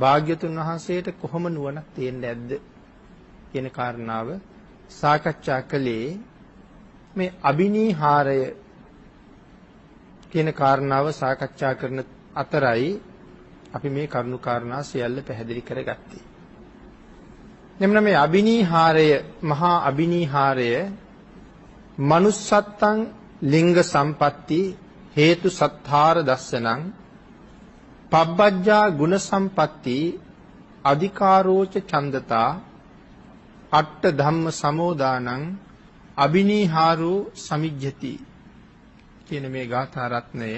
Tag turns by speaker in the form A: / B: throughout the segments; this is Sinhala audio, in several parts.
A: භාග්‍යතුන් වහන්සේට කොහොම නුවණක් තියෙන්නේ නැද්ද කියන කාරණාව සාකච්ඡා කළේ මේ අබිනීහාරය කියන කාරණාව සාකච්ඡා කරන අතරයි අපි මේ කරුණු කාරණා සියල්ල පැහැදිලි කරගත්තේ. එන්න මේ අබිනීහාරය මහා අබිනීහාරය manussත්තං ලිංග සම්පatti හේතු සත්තාර දස්සනං පබ්බජ්ජා ගුණ සම්පatti අධිකාරෝච ඡන්දතා අට්ඨ ධම්ම සමෝදානං අබිනීහාරෝ සමිජ්ජති කියන මේ ගාථා රත්නය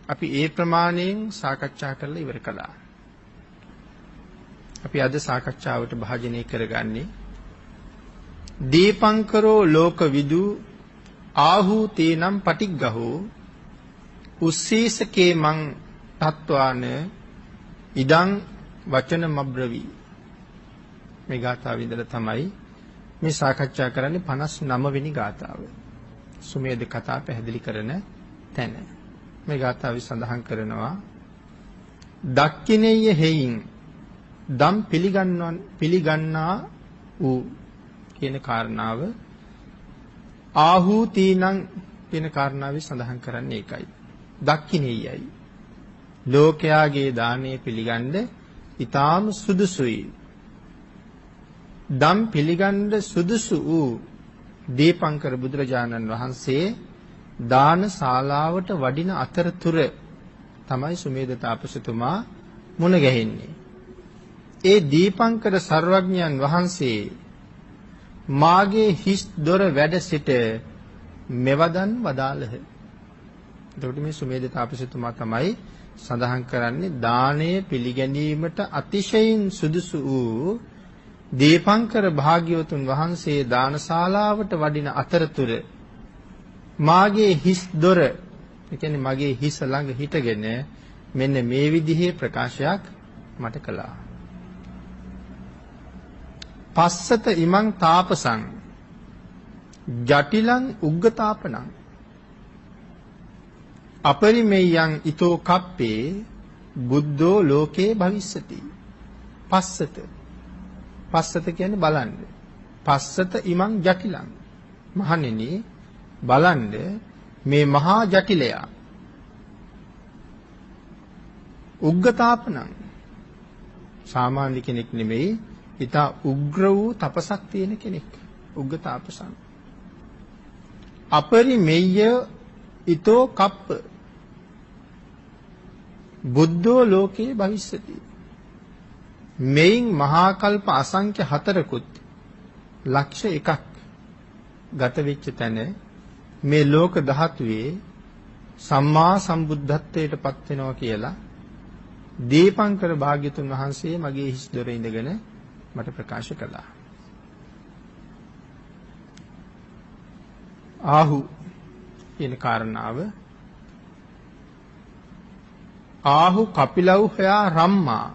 A: අපි ඒ ප්‍රමාණයෙන් සාකච්ඡා කරලා ඉවර කළා. අපි අද සාකච්ඡාවට භාජනය කරගන්නේ දීපංකරෝ ලෝකවිදු ආහූතේනම් පටිග්ගහෝ උස්සීසකේ මං තත්වාන ඉදං වචනමබ්‍රවි. මේ ගාථාව ඉඳලා තමයි මේ සාකච්ඡා කරන්නේ 59 වෙනි ගාථාව. සුමේද කතා පැහැදිලි කරන තැන. මේ ගාථාවේ සඳහන් කරනවා දක්ඛිනේය හේයින් දම් පිළිගන්නා වූ කියන කාරණාව ආහූතීනං කියන කාරණාවේ සඳහන් කරන්නේ ඒකයි. දක්ඛිනේයයි. ලෝකයාගේ දානය පිළිගන්න ඊටාම සුදුසුයි. දම් පිළිගන්න සුදුසු වූ දීපංකර බුදුරජාණන් වහන්සේ දාන ශාලාවට වඩින අතරතුර තමයි සුමේද තාපසතුමා මුණ ගැහෙන්නේ. ඒ දීපංකර සර්වඥයන් වහන්සේ මාගේ හිස් දොර වැඩ සිට මෙවදන් වදාළහ. එතකොට මේ සුමේද තාපසතුමා තමයි සඳහන් කරන්නේ දානය පිළිගැනීමට අතිශයින් සුදුසු වූ දීපංකර භාග්‍යවතුන් වහන්සේ දානශාලාවට වඩින අතරතුර මාගේ හිස් දොර, ඒ කියන්නේ මගේ හිස ළඟ හිටගෙන මෙන්න මේ විදිහේ ප්‍රකාශයක් මට කළා. පස්සත ඉමං තාපසං ජටිලං උග්ගතාපනං අපරිමෙයං ඊතෝ කප්පේ බුද්ධෝ ලෝකේ භවිස්සති. පස්සත කියන්නේ බලන්න. පස්සත ඉමං ජටිලං. මහණෙනි බලන්න මේ මහා ජටිලයා උග්ගතාපනං සාමාන්‍ය කෙනෙක් නෙමෙයි, ඊට උග්‍ර වූ තපසක් තියෙන කෙනෙක්. උග්ගතාපසං අපරිමෙය්‍ය ඊතෝ කප්ප බුද්ධෝ ලෝකේ භවිස්සති. මෙයින් මහා කල්ප අසංඛ්‍ය 4කුත් ලක්ෂ 1ක් ගත වෙච්ච තැන මේ ලෝක ධාතුවේ සම්මා සම්බුද්ධත්වයට පත් වෙනවා කියලා දීපංකර භාග්‍යතුන් වහන්සේ මගේ හිස් දොරේ ඉඳගෙන මට ප්‍රකාශ කළා. ආහු කියන කාරණාව ආහු කපිලව්හයා රම්මා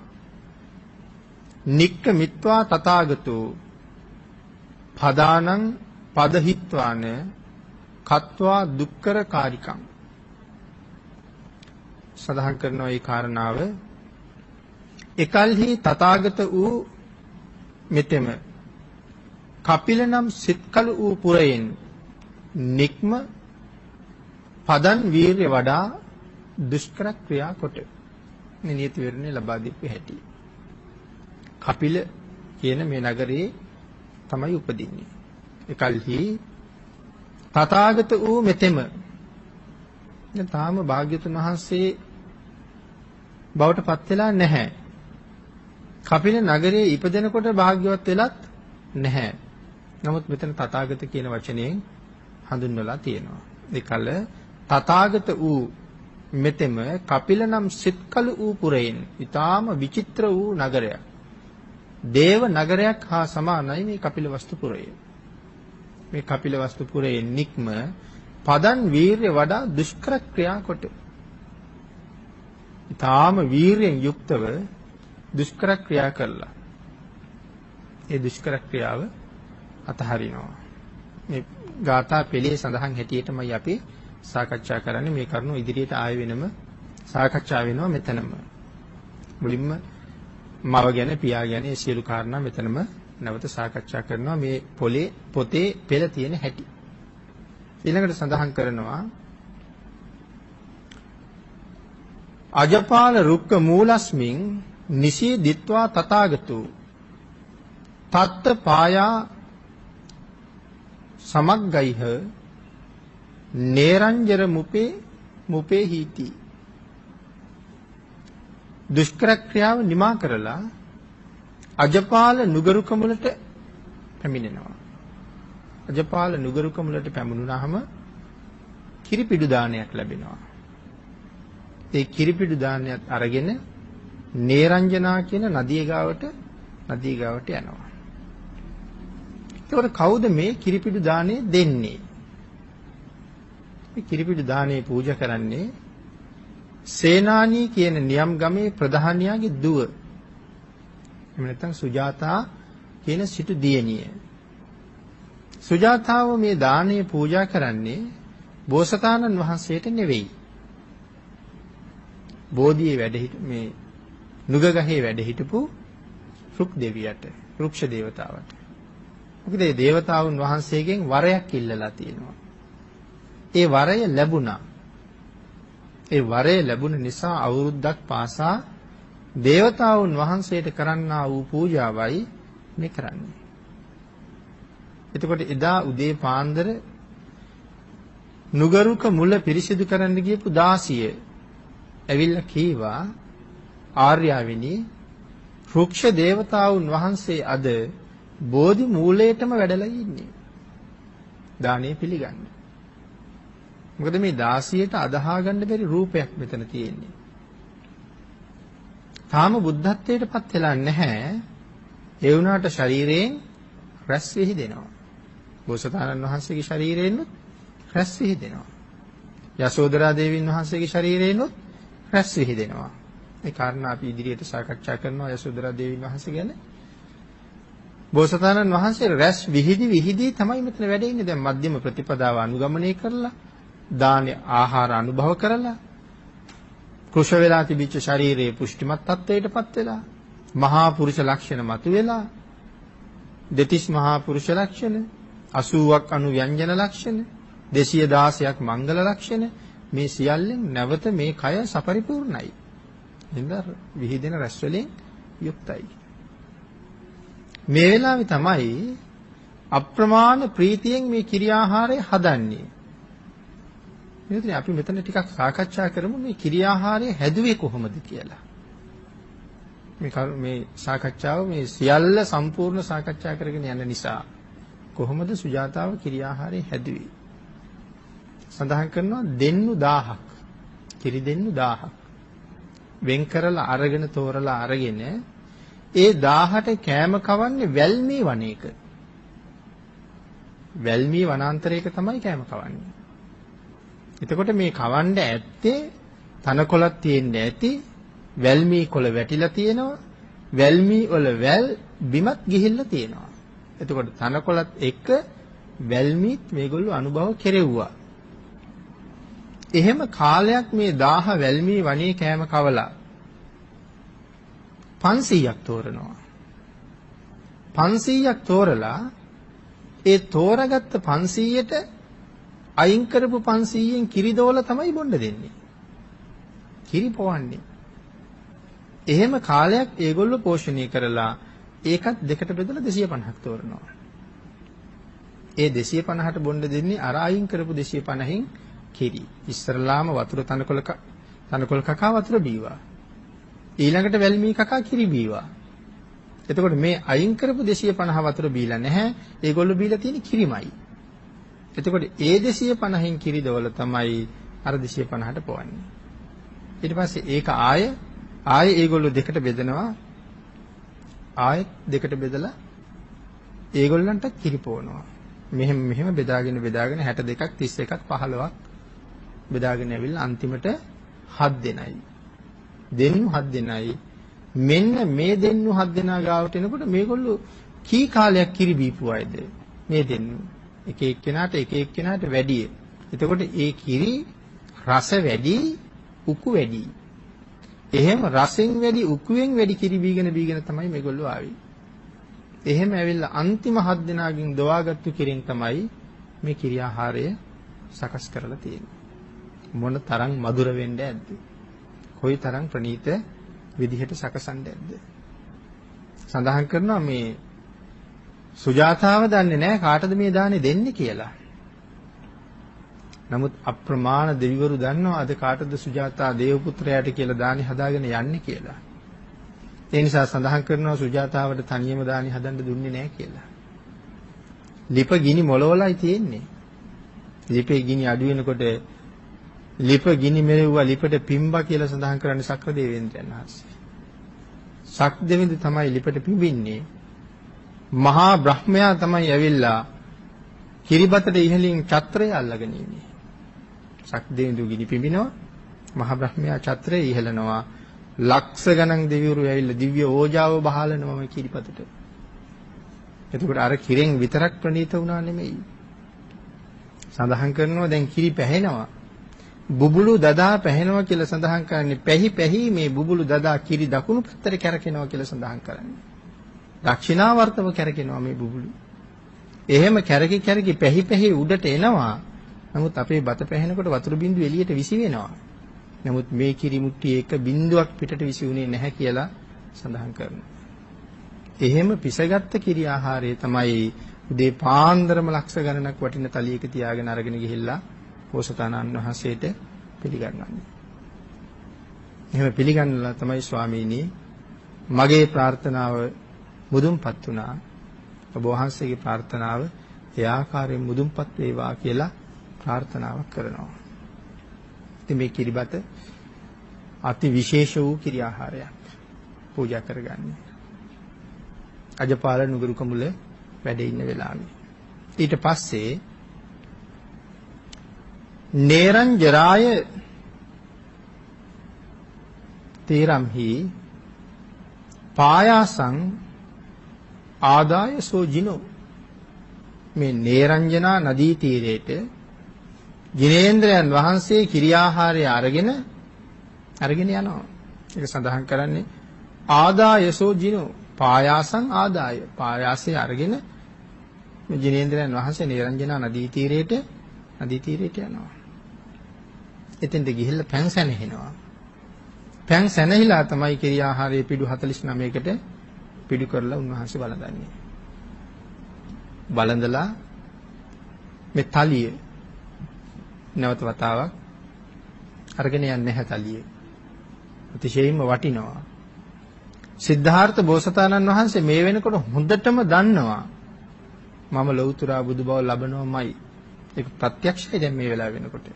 A: නික්ක මිත්වා තථාගතෝ පදානං පදහිත්වාන කତ୍වා දුක්කර කාරිකං. සඳහන් කරනවා මේ කාරණාව එකල්හි තථාගත වූ මෙතෙම කපිල නම් සිත්කලු වූ පුරයෙන් නික්ම පදන් වීර්ය වඩා දුෂ්කර ක්‍රියා කොට නියත විවරණය ලබා දීපු හැටි. කපිල කියන මේ නගරේ තමයි උපදින්නේ. එකල්හි තථාගත වූ මෙතෙම දැන් තාම භාග්‍යතුන් වහන්සේ බවට පත් වෙලා නැහැ. කපිල නගරයේ ඉපදෙනකොට භාග්‍යවත් වෙලත් නැහැ. නමුත් මෙතන තථාගත කියන වචනයෙන් හඳුන්වලා තියෙනවා. ඒකල තථාගත වූ මෙතෙම කපිල නම් සිත්කලු වූ පුරයෙන් ඊටාම විචිත්‍ර වූ නගරයක්. දේව නගරයක් හා සමානයි මේ කපිලවස්තුපුරය. මේ කපිලවස්තුපුරයේ නික්ම පදන් වීර්ය වඩා දුෂ්කර ක්‍රියා කොට ඊටාම වීර්යෙන් යුක්තව දුෂ්කර ක්‍රියා කළා. ඒ දුෂ්කර ක්‍රියාව අතහරිනවා. මේ ගාථා පෙළේ සඳහන් හැටියටමයි අපි සාකච්ඡා කරන්නේ. මේ කරුණු ඉදිරියට ආයෙ වෙනම සාකච්ඡා වෙනවා මෙතනම. මුලින්ම මව ගැන පියා ගැන ඒ සියලු කාරණා මෙතනම නැවත සාකච්ඡා කරනවා මේ පොතේ පෙළ තියෙන හැටි. ඊළඟට සඳහන් කරනවා අජපාල රුක්ක මූලස්මින් නිසී දිත්වා තථාගතු තත්ත පායා සමග්ගයිහ නේරංජර මුපේ හීති. දුෂ්කර ක්‍රියාව නිමා කරලා අජපාල නුගරුකමුලට පැමිණෙනවා. අජපාල නුගරුකමුලට පැමුණුනහම කිරිපිඩු දානයක් ලැබෙනවා. ඒ කිරිපිඩු දානයත් අරගෙන නේරංජනා කියන නදිය ගාවට යනවා. ඒකට කවුද මේ කිරිපිඩු දාණය දෙන්නේ? මේ කිරිපිඩු දාණය පූජා කරන්නේ සේනානී කියන නියම් ගමේ ප්‍රධානියාගේ දුව. එහෙම නැත්නම් සුජාතා කියන සිටු දියණිය. සුජාතාව මේ දාණය පූජා කරන්නේ බෝසතාණන් වහන්සේට නෙවෙයි. බෝධියේ වැඩ මේ නුගගහේ වැඩ හිටපු රුක් දෙවියට, රුක්ෂ දේවතාවට. මොකද මේ දේවතාවුන් වහන්සේගෙන් වරයක් ඉල්ලලා තියෙනවා. ඒ වරය ලැබුණා. ඒ වරය ලැබුණ නිසා අවුරුද්දක් පාසා දේවතාවුන් වහන්සේට කරන්නා වූ පූජාවයි මේ කරන්නේ. එතකොට එදා උදේ පාන්දර නුගරුක මුල පිරිසිදු කරන්න ගියපු දාසිය ඇවිල්ලා කීවා ආර්යාවිනි රුක්ෂ දේවතාවුන් වහන්සේ අද බෝධි මූලයටම වැඩලා ඉන්නේ. දානේ පිළිගන්න. මොකද මේ දාසියට අදහා ගන්න බැරි රූපයක් මෙතන තියෙන්නේ. තාම බුද්ධත්වයට පත් වෙලා නැහැ. ඒ වුණාට ශරීරයෙන් රැස් විහිදෙනවා. බෝසතාණන් වහන්සේගේ ශරීරයෙන්ුත් රැස් විහිදෙනවා. යශෝදරා දේවීන් වහන්සේගේ ශරීරයෙන්ුත් රැස් විහිදෙනවා. මේ කාරණා අපි ඉදිරියට සාකච්ඡා කරනවා යශෝදරා දේවීන් වහන්සේ ගැන. බෝසතාණන් වහන්සේ රැස් විහිදි තමයි මෙතන වැඩ ඉන්නේ. දැන් මධ්‍යම ප්‍රතිපදාව අනුගමනය කරලා දාන ආහාර අනුභව කරලා කුෂ වෙලා තිබිච්ච ශරීරයේ පුෂ්ටිමත් තත්වයටපත් වෙලා මහා පුරුෂ ලක්ෂණ මතුවෙලා දෙතිස් මහා පුරුෂ ලක්ෂණ 80ක් අනු ව්‍යංජන ලක්ෂණ 216ක් මංගල ලක්ෂණ මේ සියල්ලෙන් නැවත මේ කය සපරිපූර්ණයි. එඳ විහිදෙන රැස් වලින් යුක්තයි. මේ වෙලාවේ තමයි අප්‍රමාණ ප්‍රීතියෙන් මේ කිරියාහාරය හදන්නේ. ඉතින් අපි මෙතන ටිකක් සාකච්ඡා කරමු මේ කිරියාහාරය හැදුවේ කොහොමද කියලා. මේ සාකච්ඡාව මේ සියල්ල සම්පූර්ණ සාකච්ඡා කරගෙන යන නිසා කොහොමද සුජාතාව කිරියාහාරය හැදුවේ? සඳහන් කරනවා දෙන්නු 1000ක්. කිරි දෙන්නු 1000ක්. වෙන් කරලා අරගෙන තෝරලා අරගෙන ඒ 1000ට කෑම කවන්නේ වැල්මී වනයේක. වැල්මී වනාන්තරයක තමයි කෑම කවන්නේ. එතකොට මේ කවන්න ඇත්තේ තනකොළක් තියෙන්න ඇති වැල්මී කොළ වැටිලා තියෙනවා වැල්මී වල වැල් බිමත් ගිහිල්ලා තියෙනවා. එතකොට තනකොළත් එක්ක වැල්මීත් මේගොල්ලෝ අනුභව කෙරෙව්වා. එහෙම කාලයක් මේ 1000 වැල්මී වනේ කෑම කවලා 500ක් තෝරනවා. 500ක් තෝරලා ඒ තෝරාගත්ත 500ට අයින් කරපු 500න් කිරි දෝල තමයි බොන්න දෙන්නේ. කිරි පොවන්නේ. එහෙම කාලයක් ඒගොල්ලෝ පෝෂණය කරලා ඒකත් දෙකට බෙදලා 250ක් තෝරනවා. ඒ 250ට බොන්න දෙන්නේ අර අයින් කරපු 250න් කිරි. ඉස්සරලාම වතුර තනකොළ කකා වතුර බීවා. ඊළඟට වැල්මී කකා කිරි බීවා. එතකොට මේ අයින් කරපු 250 වතුර බීලා නැහැ. ඒගොල්ලෝ බීලා තියෙන්නේ කිරිමයි. එතකොට ඒ 250න් කිරි දවල තමයි අර 250ට පොවන්නේ. ඊට පස්සේ ඒක ආයේ ඒගොල්ලෝ දෙකට බෙදනවා. ආයෙත් දෙකට බෙදලා ඒගොල්ලන්ට කිරි පොවනවා. මෙහෙම බෙදාගෙන 62ක් 31ක් 15ක් බෙදාගෙන ඇවිල්ලා අන්තිමට 7 දෙනයි. දෙන්නු 7 දෙනයි. මෙන්න මේ දෙන්නු 7 දෙනා ගාවට එනකොට මේගොල්ලෝ කී කාලයක් කිරි බීපු අයද මේ දෙන්නු. එක එක්කෙනාට වැඩි. එතකොට ඒ කිරි රස වැඩි, උකු වැඩි. එහෙම රසෙන් වැඩි උකුවෙන් වැඩි කිරි බීගෙන තමයි මේගොල්ලෝ ආවේ. එහෙම ඇවිල්ලා අන්තිම 7 දෙනාගෙන් දවාගත්තු කිරින් තමයි මේ කිරි ආහාරය සකස් කරලා තියෙන්නේ. මොන තරම් මధుර වෙන්න ඇද්ද? කොයි තරම් ප්‍රණීත විදිහට සකසන්න ඇද්ද? සඳහන් කරනවා මේ සුජාතාව දන්නේ නැහැ කාටද මේ දානේ දෙන්නේ කියලා. නමුත් අප්‍රමාණ දෙවිවරු දන්නවා අද කාටද සුජාතා දේව පුත්‍රයාට කියලා දානි හදාගෙන යන්නේ කියලා. ඒ නිසා සඳහන් කරනවා සුජාතාවට තනියම දානි හදන්න දුන්නේ නැහැ කියලා. ලිප ගිනි මොලවලයි තියෙන්නේ. ලිපේ ගිනි අඩු වෙනකොට ලිප ගිනි මෙලෙව්වා ලිපට පිම්බා කියලා සඳහන් කරන්නේ සක්‍ර දෙවියන්යන් වහන්සේ. සක් දෙවිඳු තමයි ලිපට පිඹින්නේ. මහා බ්‍රහ්මයා තමයි ඇවිල්ලා කිරිබතට ඉහළින් ඡත්‍රය අල්ලගෙන ඉන්නේ. සක් දෙවිඳු ගිනි පිඹිනවා. මහා බ්‍රහ්මයා ඡත්‍රය ඉහළනවා. ලක්ෂ ගණන් දෙවිවරු ඇවිල්ලා දිව්‍ය ඕජාව බහලනවා මේ කිරිපතට. එතකොට අර කිරෙන් විතරක් ප්‍රණීත වුණා නෙමෙයි. සඳහන් කරනවා දැන් කිරි පැහැෙනවා. බුබුලු දදා පැහැෙනවා කියලා සඳහන් කරන්නේ පැහි මේ බුබුලු දදා කිරි දකුණු පැත්තට කැරකෙනවා කියලා සඳහන් කරන්නේ. දක්ෂිනාවර්තව කැරකෙනවා මේ බුබුලු. එහෙම කැරකි පැහි උඩට එනවා. නමුත් අපේ බත පැහැෙනකොට වතුර බින්දුව එළියට විසි වෙනවා. නමුත් මේ කිරි මුට්ටි එක බින්දුවක් පිටට විසි වුණේ නැහැ කියලා සඳහන් කරනවා. එහෙම පිසගත්ත කිරි ආහාරය තමයි උදේ පාන්දරම ලක්ෂ ගණනක් වටින තලියක තියාගෙන අරගෙන ගිහිල්ලා බෝසතාණන් වහන්සේට පිළිගන්නන්නේ. එහෙම පිළිගන්නලා තමයි ස්වාමීනි මගේ ප්‍රාර්ථනාව මුදුන්පත් වුණා. ඔබ වහන්සේගේ ප්‍රාර්ථනාව ඒ ආකාරයෙන් මුදුන්පත් වේවා කියලා ප්‍රාර්ථනාවක් කරනවා. ඉතින් මේ කිරිබත අති විශේෂ වූ කිරි ආහාරයක් පූජා කරගන්නේ. අජපාල නුගරු කමුල වැඩ ඉන්න වෙලාවේ. ඊට පස්සේ නේරංජරාය තේරම්හි පායාසං ආදාය සෝජිනෝ මේ නේරංජනා නදී තීරයට ජිනේන්ද්‍රයන් වහන්සේ කිරියාහාරය අරගෙන යනවා. ඒක සඳහන් කරන්නේ ආදාය සෝජිනෝ පායාසං ආදාය පායාසය අරගෙන මේ ජිනේන්ද්‍රයන් වහන්සේ නේරංජනා නදී තීරයට යනවා. එතෙන්ට ගිහිල්ලා පැන් සැනහෙනවා. පැන් සැනහිලා තමයි කිරියාහාරයේ පිඩු 49කට පිඩු කරලා උන්වහන්සේ බලඳන්නේ. බලඳලා මේ තලිය නැවත වතාවක් අරගෙන යන්නේ නැහැ තලිය. අතිශයින්ම වටිනවා. සිද්ධාර්ථ බෝසතාණන් වහන්සේ මේ වෙනකොට හොඳටම දන්නවා මම ලෞතර බුදු බව ලබනවමයි. ඒක ප්‍රත්‍යක්ෂයි දැන් මේ වෙලාව වෙනකොට.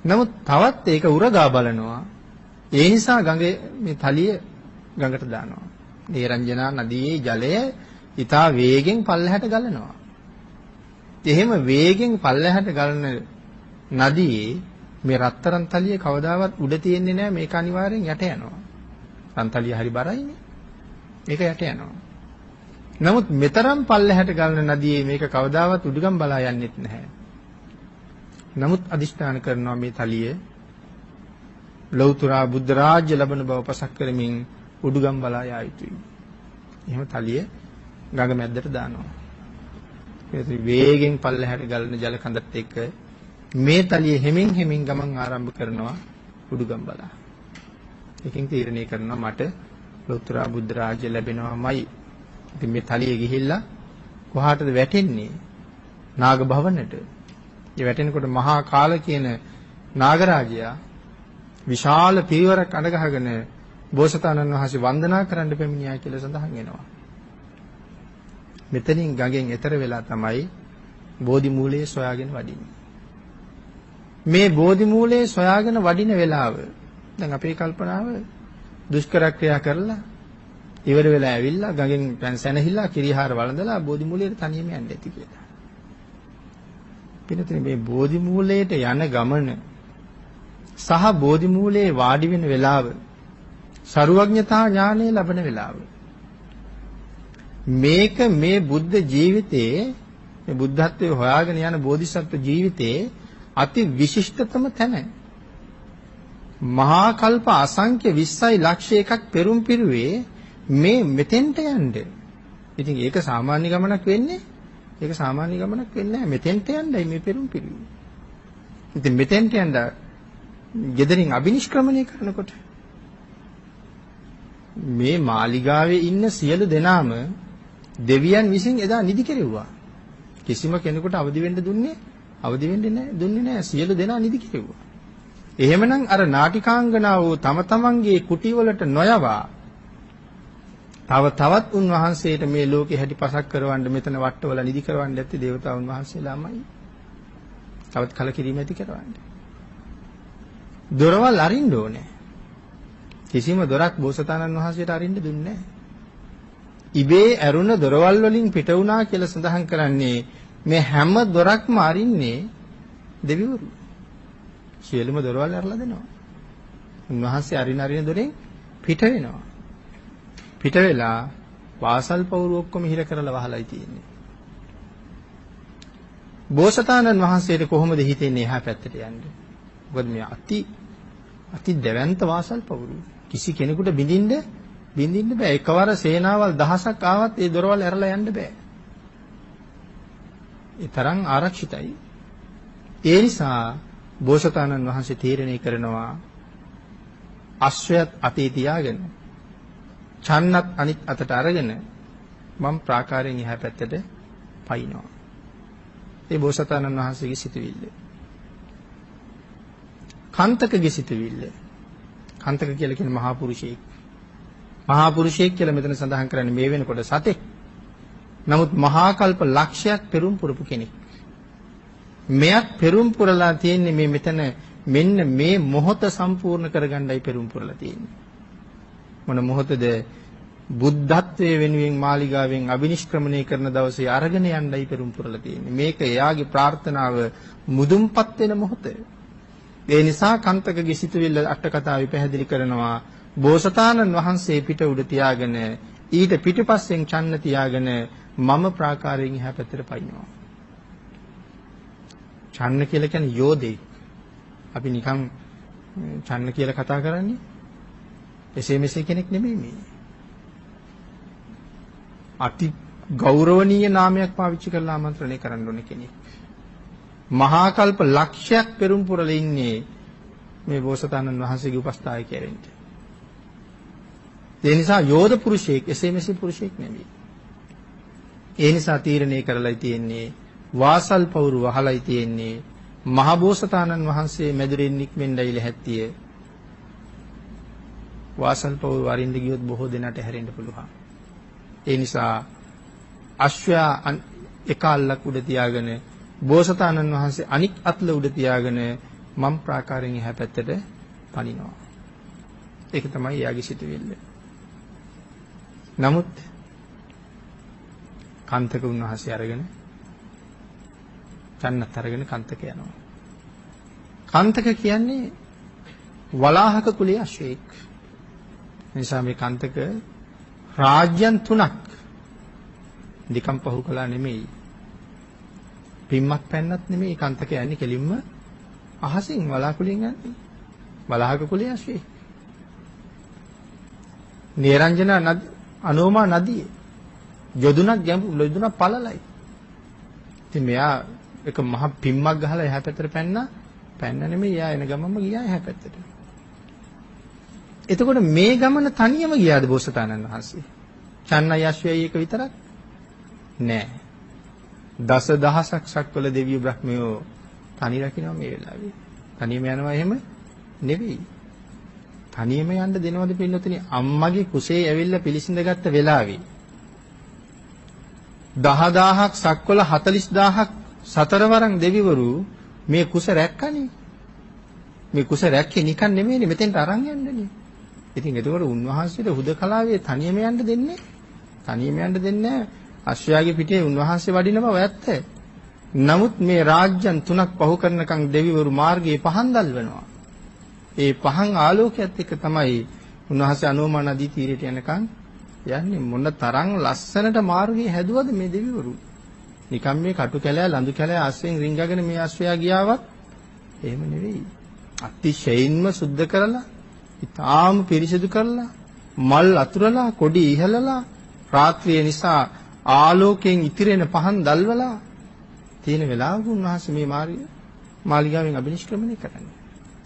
A: නමුත් තවත් ඒක උරගා බලනවා. ඒ නිසා ගඟේ මේ තලිය ගඟට දානවා. නේරංජනා නදියේ ජලය ඉතා වේගෙන් පල්ලෙහාට ගලනවා. එහෙම වේගෙන් පල්ලෙහාට ගලන නදියේ මේ රත්තරන් තලිය කවදාවත් උඩ තියෙන්නේ නැහැ. මේක අනිවාර්යෙන් යට යනවා. රන්තලිය හරි බරයිනේ. මේක යට යනවා. නමුත් මෙතරම් පල්ලෙහාට ගලන නදියේ මේක කවදාවත් උඩුගම් බලා යන්නෙත් නැහැ. නමුත් අදිෂ්ඨාන කරනවා මේ තලිය ලෞතර බුද්ධ රාජ්‍ය ලබන බව පසක් කරමින් උඩුගම් බලා යා යුතුයි. එහෙම තලිය ගඟ මැද්දට දානවා. ඒක වේගෙන් පල්ලෙහාට ගලන ජල කඳත් එක්ක මේ තලිය හැමින් ගමන් ආරම්භ කරනවා උඩුගම් බලා. එකකින් තීරණය කරනවා මට ලෞතර බුද්ධ රාජ්‍ය ලැබෙනවාමයි. ඉතින් මේ තලිය ගිහිල්ලා කොහාටද වැටෙන්නේ? නාග භවනට. ඒ වැටෙනකොට මහා කාල කියන නාගරාජයා විශාල පිරිවරක් අඬගහගෙන බෝසතාණන් වහන්සේ වන්දනා කරන්න පැමිණියා කියලා සඳහන් වෙනවා. මෙතනින් ගඟෙන් එතර වෙලා තමයි බෝධි මූලයේ සොයාගෙන වඩින්නේ. මේ බෝධි මූලයේ සොයාගෙන වඩින වෙලාව දැන් අපේ කල්පනාව දුෂ්කර ක්‍රියා කරලා ඉවර වෙලා ඇවිල්ලා ගඟෙන් පැන් සැනහිලා කිරිහාර වළඳලා බෝධි මූලයට තනියම යන්න ඇති කියලා. පිළිතුරේ මේ බෝධි මූලයට යන ගමන සහ බෝධි මූලයේ වාඩි වෙන වෙලාව සරුවඥතා ඥානය ලැබෙන වෙලාව. මේක මේ බුද්ධ ජීවිතයේ මේ බුද්ධත්වයේ හොයාගෙන යන බෝධිසත්ව ජීවිතයේ අති විශිෂ්ටතම තැන. මහා කල්ප අසංඛ්‍ය 20යි ලක්ෂ එකක් පෙරම් පිරුවේ මේ මෙතෙන්ට යන්න. ඉතින් ඒක සාමාන්‍ය ගමනක් වෙන්නේ. ඒක සාමාන්‍ය ගමනක් වෙන්නේ නැහැ. මෙතෙන්ට යන්නයි මේ පෙරම් පිරුවේ. ඉතින් මෙතෙන්ට යන්න ගෙදරින් අබිනිෂ්ක්‍රමණය කරනකොට මේ මාලිගාවේ ඉන්න සියලු දෙනාම දෙවියන් විසින් එදා නිදි කෙරෙව්වා. කිසිම කෙනෙකුට අවදි වෙන්න දුන්නේ නැහැ. සියලු දෙනා නිදි කෙරෙව්වා. එහෙමනම් අර නාටිකාංගනාව තම තමන්ගේ කුටිවලට නොයවා තවත් උන්වහන්සේට මේ ලෝකෙ හැටි පසක් කරවන්න මෙතන වට්ටවල නිදි කරවන්න ඇත්තේ දේවතාවුන් වහන්සේලාමයි. තවත් කලකිරීම ඇති කරවන්න. දොරවල් අරින්න ඕනේ. කිසිම දොරක් බෝසතාණන් වහන්සේට අරින්න දුන්නේ නැහැ. ඉබේ ඇරුණ දොරවල් වලින් පිට වුණා කියලා සඳහන් කරන්නේ මේ හැම දොරක්ම අරින්නේ දෙවිවරු. සියලුම දොරවල් අරලා දෙනවා. උන්වහන්සේ අරින දොරෙන් පිට වෙනවා. පිට වෙලා වාසල් පවුරු ඔක්කොම හිර කරලා වහලායි තියෙන්නේ. බෝසතාණන් වහන්සේට කොහොමද හිතෙන්නේ එහා පැත්තට යන්න? මොකද මේ අති දැවැන්ත වාසල් පවුරු. කිසි කෙනෙකුට බින්දින්න බෑ. එකවර සේනාවල් දහසක් ආවත් ඒ දොරවල් ඇරලා යන්න බෑ. ඒ තරම් ආරක්ෂිතයි. ඒ නිසා බෝසතාණන් වහන්සේ තීරණය කරනවා අශ්වයත් අතේ තියාගෙන චන්නත් අනිත් අතට අරගෙන මම ප්‍රාකාරයෙන් එහා පැත්තට පයින්නවා. ඒ බෝසතාණන් වහන්සේගේ සිතුවිල්ල. කන්තකගේ සිතුවිල්ල. කන්තක කියලා කියන්නේ මහා පුරුෂයෙක්. මහා පුරුෂයෙක් කියලා මෙතන සඳහන් කරන්නේ මේ වෙනකොට සතෙක්. නමුත් මහා කල්ප ලක්ෂයක් පෙරම් පුරපු කෙනෙක්. මෙයක් පෙරම් පුරලා තියෙන්නේ මේ මෙතන මෙන්න මේ මොහොත සම්පූර්ණ කරගන්නයි පෙරම් පුරලා තියෙන්නේ. මොන මොහොතද? බුද්ධත්වයේ වෙනුවෙන් මාලිගාවෙන් අබිනිෂ්ක්‍රමණය කරන දවසේ අරගෙන යන්නයි පෙරම් පුරලා තියෙන්නේ. මේක එයාගේ ප්‍රාර්ථනාව මුදුන්පත් වෙන මොහොත. ඒ නිසා කන්තකගේ සිතුවිල්ල අට කතාවේ පැහැදිලි කරනවා බෝසතාණන් වහන්සේ පිට උඩ තියාගෙන ඊට පිටුපස්සෙන් චන්න තියාගෙන මම ප්‍රාකාරයෙන් එහා පැත්තට පයින්නවා. චන්න කියලා කියන්නේ යෝධෙක්. අපි නිකන් චන්න කියලා කතා කරන්නේ එසේ මෙසේ කෙනෙක් නෙමෙයි මේ. අති ගෞරවනීය නාමයක් පාවිච්චි කරලා ආමන්ත්‍රණය කරන්න ඕන කෙනෙක්. මහා කල්ප ලක්ෂයක් පෙරම් පුරලා ඉන්නේ මේ බෝසතාණන් වහන්සේගේ උපස්ථායකයන්ට. ඒ නිසා යෝධ පුරුෂයෙක් එසේ මෙසේ පුරුෂයෙක් නෙමෙයි. ඒ නිසා තීරණය කරලායි තියෙන්නේ වාසල් පවුරු වහලයි තියෙන්නේ මහ බෝසතාණන් වහන්සේ මැදුරෙන් නික්මෙන්නයි ලැහැත්තිය. වාසල් පවුරු වරින්ද ගියොත් බොහෝ දෙනාට හැරෙන්න පුළුවන්. ඒ නිසා අශ්වයා එක අල්ලක් උඩ තියාගෙන බෝසතාණන් වහන්සේ අනික් අත්ල උඩ තියාගෙන මම් ප්‍රාකාරයෙන් එහා පැත්තට පනිනවා. ඒක තමයි එයාගේ සිතුවිල්ල. නමුත් කන්තක උන්වහන්සේ අරගෙන චන්නත් අරගෙන කන්තක යනවා. කන්තක කියන්නේ වලාහක කුලයේ අශ්වයෙක්. නිසා මේ කන්තක රාජ්‍යයන් 3ක් නිකම් පහු කළා නෙමෙයි. පිම්මක් පැන්නත් නෙමෙයි කන්තක යන්නේ කෙලින්ම අහසින් වලාකුලින් යන්නේ. වලාහක කුලයේ අශ්වයෙක්. නිරංජන අනෝමා නදියේ යොදුනක් යොදුනක් පළලයි. ඉතින් මෙයා එක මහ පිම්මක් ගහලා එහා පැත්තට පැන්න නෙමෙයි එයා එන ගමන්ම ගියා එහා පැත්තට. එතකොට මේ ගමන තනියම ගියාද බෝසතාණන් වහන්සේ? චන්නයි අශ්වයයි එක විතරක් නෑ. දසදහසක් සක්වල දෙවියෝ බ්‍රහ්මයෝ තනි රකින්නවා මේ වෙලාවේ. තනියම යනවා එහෙම නෙවෙයි. තනියම යන්න දෙනවද පින්නතුනි? අම්මගේ කුසේ ඇවිල්ලා පිළිසිඳගත්ත වෙලාවේ 10000ක් සක්වල 40000ක් සතරවරන් දෙවිවරු මේ කුස රැක්කනේ. මේ කුස රැක්කේ නිකන් නෙමෙයිනේ මෙතෙන්ට අරන් යන්නනේ. ඉතින් එතකොට උන්වහන්සේට හුදකලාවේ තනියම යන්න දෙන්නේ අශ්වයාගේ පිටේ උන්වහන්සේ වඩින බව ඇත්ත. නමුත් මේ රාජ්‍යයන් 3ක් පහු කරනකන් දෙවිවරු මාර්ගයේ පහන් දල්වනවා. ඒ පහන් ආලෝකයත් එක්ක තමයි උන්වහන්සේ අනෝමා නදී තීරයට යනකන් යන්නේ. මොන තරම් ලස්සනට මාර්ගය හැදුවද මේ දෙවිවරු. නිකම් මේ කටු කැලෑ ලඳු කැලෑ අස්වෙන් රිංගගෙන මේ අශ්වයා ගියාවත් එහෙම නෙවෙයි. අතිශයින්ම සුද්ධ කරලා, ඊටාම පිරිසිදු කරලා, මල් අතුරලා, කොඩි ඉහළලා, රාත්‍රිය නිසා ආලෝකයෙන් ඉතිරෙන පහන් දැල්වලා තියෙන වෙලාවක උන්වහන්සේ මේ මාලිගාවෙන් අභිනිෂ්ක්‍රමණය කරන්නේ.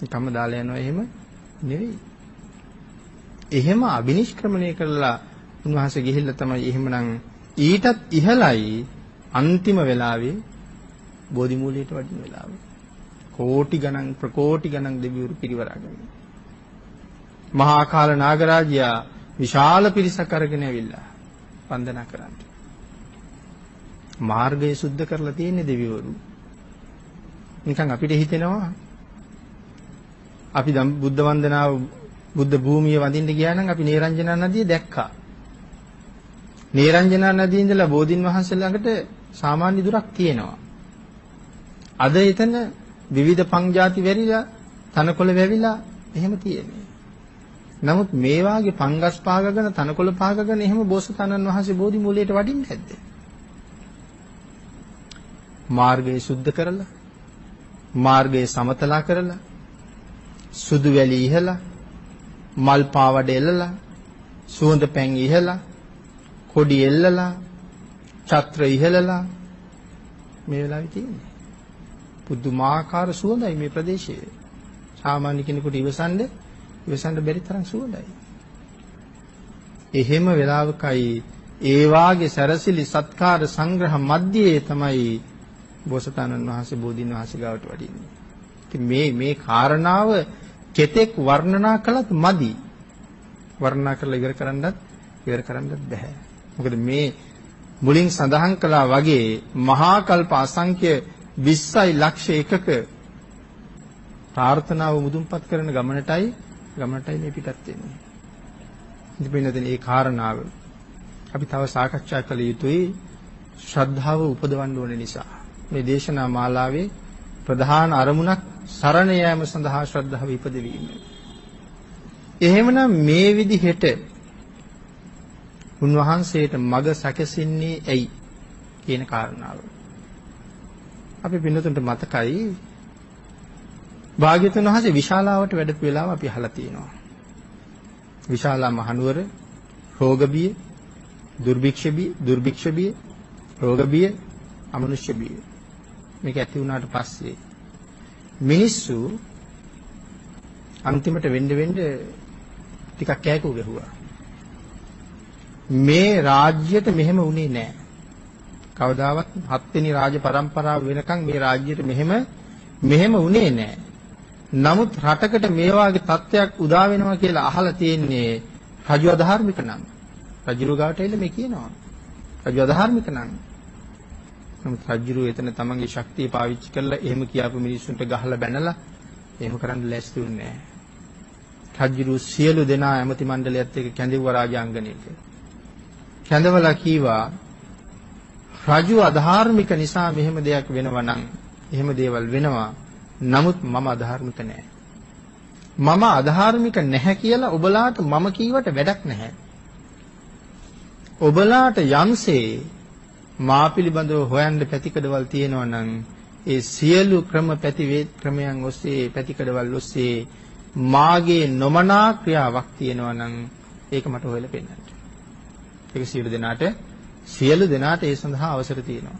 A: නිකම්ම දාලා යනවා එහෙම නෙවෙයි. එහෙම අභිනිෂ්ක්‍රමණය කරලා උන්වහන්සේ ගිහිල්ලා තමයි එහෙමනම් ඊටත් ඉහළයි අන්තිම වෙලාවේ බෝධි මූලයට වඩින වෙලාව. කෝටි ගණන් ප්‍රකෝටි ගණන් දෙවිවරු පිරිවරාගෙන. මහා කාල නාගරාජයා විශාල පිරිසක් අරගෙන ඇවිල්ලා වන්දනා කරන්නේ. මාර්ගය සුද්ධ කරලා තියෙන දෙවිවරු. නිකන් අපිට හිතෙනවා අපි දැන් බුද්ධ වන්දනාව බුද්ධ භූමිය වඳින්න ගියා නම් අපි නේරංජනා නදිය දැක්කා. නේරංජනා නදියේ ඉඳලා බෝධින් වහන්සේ ළඟට සාමාන්‍ය දුරක් තියෙනවා. අද එතන විවිධ පංජාති වැරිලා තනකොළ වැවිලා එහෙම තියෙන්නේ. නමුත් මේ වාගේ පංගස් පාගගෙන තනකොළ පාගගෙන එහෙම බෝසතාණන් වහන්සේ බෝධි මූලයට වඩින්නේ නැද්ද? මාර්ගය සුද්ධ කරලා, මාර්ගය සමතලා කරලා, සුදු වැලි ඉහලා, මල් පාවඩ එල්ලලා, සුවඳ පැන් ඉහලා, කොඩි එල්ලලා, ඡත්‍ර ඉහළලා මේ වෙලාවේ තියෙන්නේ. පුදුමාකාර සුවඳයි මේ ප්‍රදේශයේ. සාමාන්‍ය කෙනෙකුට ඉවසන්න බැරි තරම් සුවඳයි. එහෙම වෙලාවකයි ඒ වාගේ සැරසිලි සත්කාර සංග්‍රහ මැදයේ තමයි බෝසතාණන් වහන්සේ බෝධීන් වහන්සේ ගාවට වඩින්නේ. ඉතින් මේ කාරණාව කෙතෙක් වර්ණනා කළත් මදි. වර්ණනා කරලා ඉවර කරන්නත් බෑ. මොකද මේ මුලින් සඳහන් කළා වගේ මහා කල්ප අසංඛ්‍ය 20යි ලක්ෂ එකක ප්‍රාර්ථනාව මුදුන්පත් කරන ගමනටයි මේ පිටත් වෙන්නේ. ඉතින් මේ කාරණාව අපි තව සාකච්ඡා කළ යුතුයි. ශ්‍රද්ධාව උපදවන්න ඕන නිසා මේ දේශනා මාලාවේ ප්‍රධාන අරමුණක් සරණ යාම සඳහා ශ්‍රද්ධාව ඉපදවීම. එහෙමනම් මේ විදිහට උන්වහන්සේට මඟ සැකසෙන්නේ ඇයි කියන කාරණාව. අපි පින්නතුන්ට මතකයි භාග්‍යවතුන් වහන්සේ විශාලාවට වැඩපු වෙලාව අපි අහලා තියෙනවා. විශාලා මහනුවර රෝග බිය, දුර්භික්ෂ බිය, රෝග බිය, අමනුෂ්‍ය බිය. මේක ඇති වුණාට පස්සේ මිනිස්සු අන්තිමට වෙන්න ටිකක් කෑකෝ ගැහුවා. මේ රාජ්‍යයට මෙහෙම වුණේ නැහැ. කවදාවත් 7 වෙනි රාජ පරම්පරාව වෙනකන් මේ රාජ්‍යයට මෙහෙම වුණේ නැහැ. නමුත් රටකට මේ වාගේ තත්ත්වයක් උදා වෙනවා කියලා අහලා තියෙන්නේ රජු අධාර්මික නම්. රජු ගාවට එන්න මේ කියනවා. රජු අධාර්මික නම්. නමුත් රජු එතන තමන්ගේ ශක්තිය පාවිච්චි කරලා එහෙම කියාපු මිනිස්සුන්ට ගහලා බැනලා එහෙම කරන්න ලෑස්ති වුණේ නැහැ. රජු සියලු දෙනා ඇමති මණ්ඩලයත් එක්ක කැඳවුවා රාජාංගණයට. කැඳවලා කීවා රජු අධාර්මික නිසා මෙහෙම දෙයක් වෙනවා නම් එහෙම දේවල් වෙනවා. නමුත් මම අධාර්මික නැහැ. මම අධාර්මික නැහැ කියලා ඔබලාට මම කීවට වැඩක් නැහැ. ඔබලාට යම්සේ මා පිළිබඳව හොයන්න පැතිකඩවල් තියෙනවා නම් ඒ සියලු ක්‍රමයන් ඔස්සේ පැතිකඩවල් ඔස්සේ මාගේ නොමනා ක්‍රියාවක් තියෙනවා නම් ඒක මට හොයලා පෙන්නන්න. ඒක සියලු දෙනාට ඒ සඳහා අවසර තියෙනවා.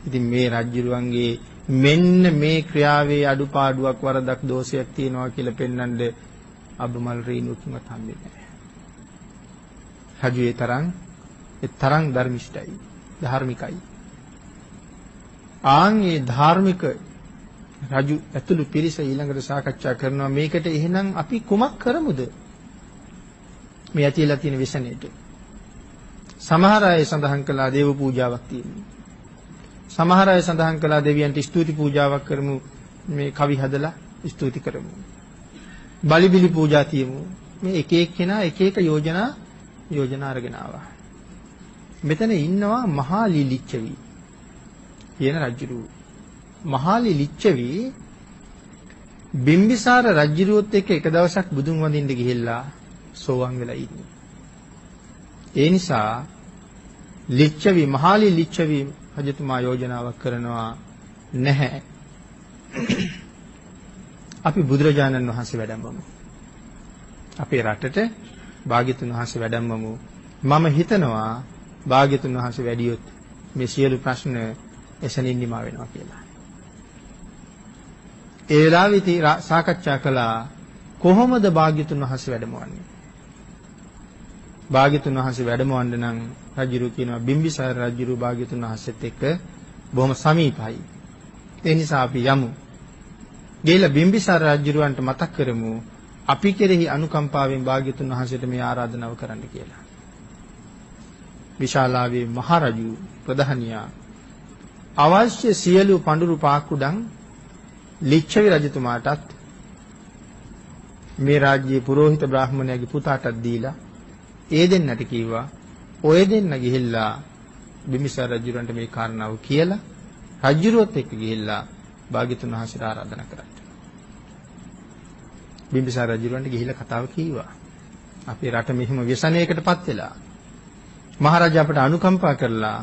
A: ඉතින් මේ රජුරුවන්ගේ මෙන්න මේ ක්‍රියාවේ අඩුපාඩුවක් වරදක් දෝෂයක් තියෙනවා කියලා පෙන්වන්න අබ්බමල් රේණුකින්වත් හම්බෙන්නේ නැහැ. රජු ඒ තරම් ධර්මිෂ්ඨයි, ධාර්මිකයි. ආන්ගේ ධාර්මික රජු ඇතුළු පිරිස ඊළඟට සාකච්ඡා කරනවා මේකට එහෙනම් අපි කුමක් කරමුද? මේ ඇතිලා තියෙන විසනේට. සමහර අය සඳහන් කළා දේව පූජාවක් තියෙනවා. සමහර අය සඳහන් කළා දෙවියන්ට ස්තුති පූජාවක් කරමු, මේ කවි හදලා ස්තුති කරමු. බලිබිලි පූජා තියමු. මේ එක එක්කෙනා එක එක යෝජනා අරගෙන ආවා. මෙතන ඉන්නවා මහාලි ලිච්ඡවි කියන රජුරු. මහාලි ලිච්ඡවි බිම්බිසාර රජුරුවත් එක්ක එක දවසක් බුදුන් වඳින්න ගිහිල්ලා සෝවන් වෙලා ඉන්නේ. ඒ නිසා මහාලි ලිච්ඡවි රජතුමා යෝජනාවක් කරනවා නැහැ. අපි බුදුරජාණන් වහන්සේ වැඩමවමු. අපේ රටට භාග්‍යතුන් වහන්සේ වැඩමවමු. මම හිතනවා භාග්‍යතුන් වහන්සේ වැඩියොත් මේ සියලු ප්‍රශ්න එසනින් නිමා වෙනවා කියලා. ඒ වෙලාවේදී සාකච්ඡා කළා කොහොමද භාග්‍යතුන් වහන්සේ වැඩමවන්නේ? භාග්‍යතුන් වහන්සේ වැඩමවන්න නම් රජුරු කියනවා බිම්බිසාර රජුරු භාග්‍යතුන් වහන්සේත් එක්ක බොහොම සමීපයි. ඒ නිසා අපි යමු. ගිහලා බිම්බිසාර රජුරවන්ට මතක් කරමු අපි කෙරෙහි අනුකම්පාවෙන් භාග්‍යතුන් වහන්සේට මේ ආරාධනාව කරන්න කියලා. විශාලාවේ මහරජු ප්‍රධානියා අවශ්‍ය සියලු පඳුරු පාකුඩම් ලිච්ඡවි රජතුමාටත් මේ රාජ්‍යයේ පුරোহিত බ්‍රාහ්මණයාගේ පුතාටත් දීලා ඒ දෙන්නට කිව්වා ඔය දෙන්න ගිහිල්ලා බිම්බිසාර රජුරන්ට මේ කාරණාව කියලා රජුරුවත් එක්ක ගිහිල්ලා භාග්‍යතුන් වහන්සේට ආරාධනා කරා. බිම්බිසාර රජුරන්ට ගිහිල්ලා කතාව කීවා. අපේ රට මෙහිම ව්‍යසනයකටපත් වෙලා මහරජා අපට අනුකම්පා කරලා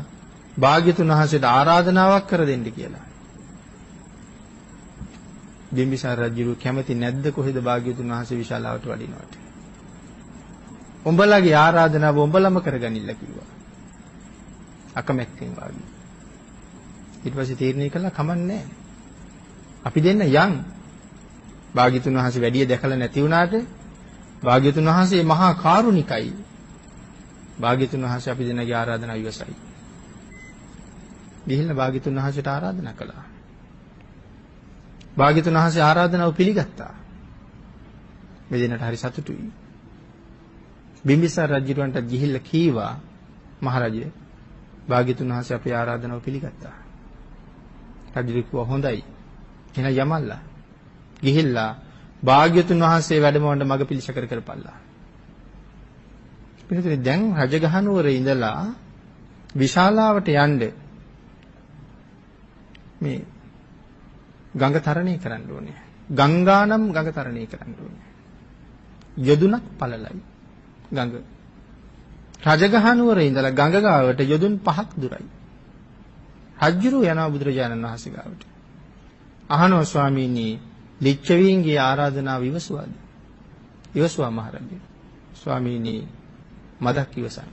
A: භාග්‍යතුන් වහන්සේට ආරාධනාවක් කර දෙන්න කියලා. බිම්බිසාර රජු කැමති නැද්ද කොහෙද භාග්‍යතුන් වහන්සේ විශාලාවට වඩිනවට? උඹලගේ ආරාධනාව උඹලම කරගනින්න කිව්වා. අකමැත්තෙන් වාගේ. ඊට පස්සේ තීරණය කළා කමන්නේ අපි දෙන්න යන්. භාග්‍යතුන් වහන්සේ වැඩිය දැකලා නැති වුණාට භාග්‍යතුන් වහන්සේ මහා කාරුණිකයි. භාග්‍යතුන් වහන්සේ අපි දෙන්නගේ ආරාධනාව ඉවසයි. ගිහිල්ලා භාග්‍යතුන් වහන්සේට ආරාධනා කළා. භාග්‍යතුන් වහන්සේ ආරාධනාව පිළිගත්තා. මේ දෙන්නට හරි සතුටුයි. බිම්බිසාර රජුන්ට ගිහිල්ලා කීවා මහරජය භාග්‍යතුන් වහන්සේ අපේ ආරාධනාව පිළිගත්තා. රජු කිව්වා හොඳයි. එහෙනම් යමල්ලා. ගිහිල්ලා භාග්‍යතුන් වහන්සේ වැඩමවන්න මඟ පිළිසකර කරපල්ලා. පිළිතුරේ දැන් රජගහනුවර ඉඳලා විශාලාවට යන්න මේ ගඟ තරණය කරන්න ඕනේ. ගංගානම් ගඟ තරණය කරන්න ඕනේ. යදුනක් පළලයි ගඟ. රජගහනුවර ඉඳලා ගඟ ගාවට යදුන් 5ක් දුරයි. රජුරු යනවා බුදුරජාණන් වහන්සේ ගාවට. අහනවා ස්වාමීනි ලිච්ඡවීන්ගේ ආරාධනාව ඉවසුවාද? ඉවසුවා මහරජා. ස්වාමීනි මදක් ඉවසන්න.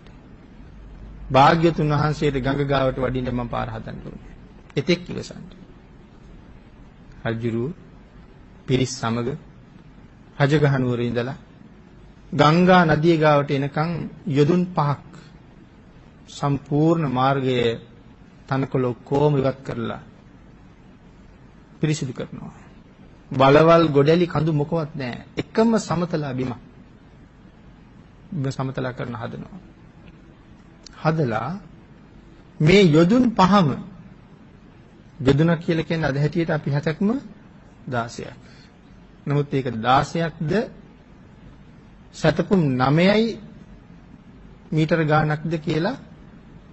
A: භාග්‍යතුන් වහන්සේට ගඟ ගාවට වඩින්න මම පාර හදන්න ඕනේ. එතෙක් ඉවසන්න. රජුරු පිරිස් සමග රජගහනුවර ඉඳලා ගංගා නදිය ගාවට එනකන් යොදුන් 5ක් සම්පූර්ණ මාර්ගයේ තනකොළ කොම ඉවත් කරලා පිරිසිදු කරනවා. බලවල් ගොඩලි කඳු මොකවත් නැහැ. එකම සමතලා බිම. සමතලා කරන හදනවා. හදලා මේ යොදුන් 5ම යොදුනක් කියලා කියන්නේ අද හැටියට අපි 7ක්ම 16ක්. නමුත් ඒක 16ක්ද සතපුම් 9යි මීටර ගාණක්ද කියලා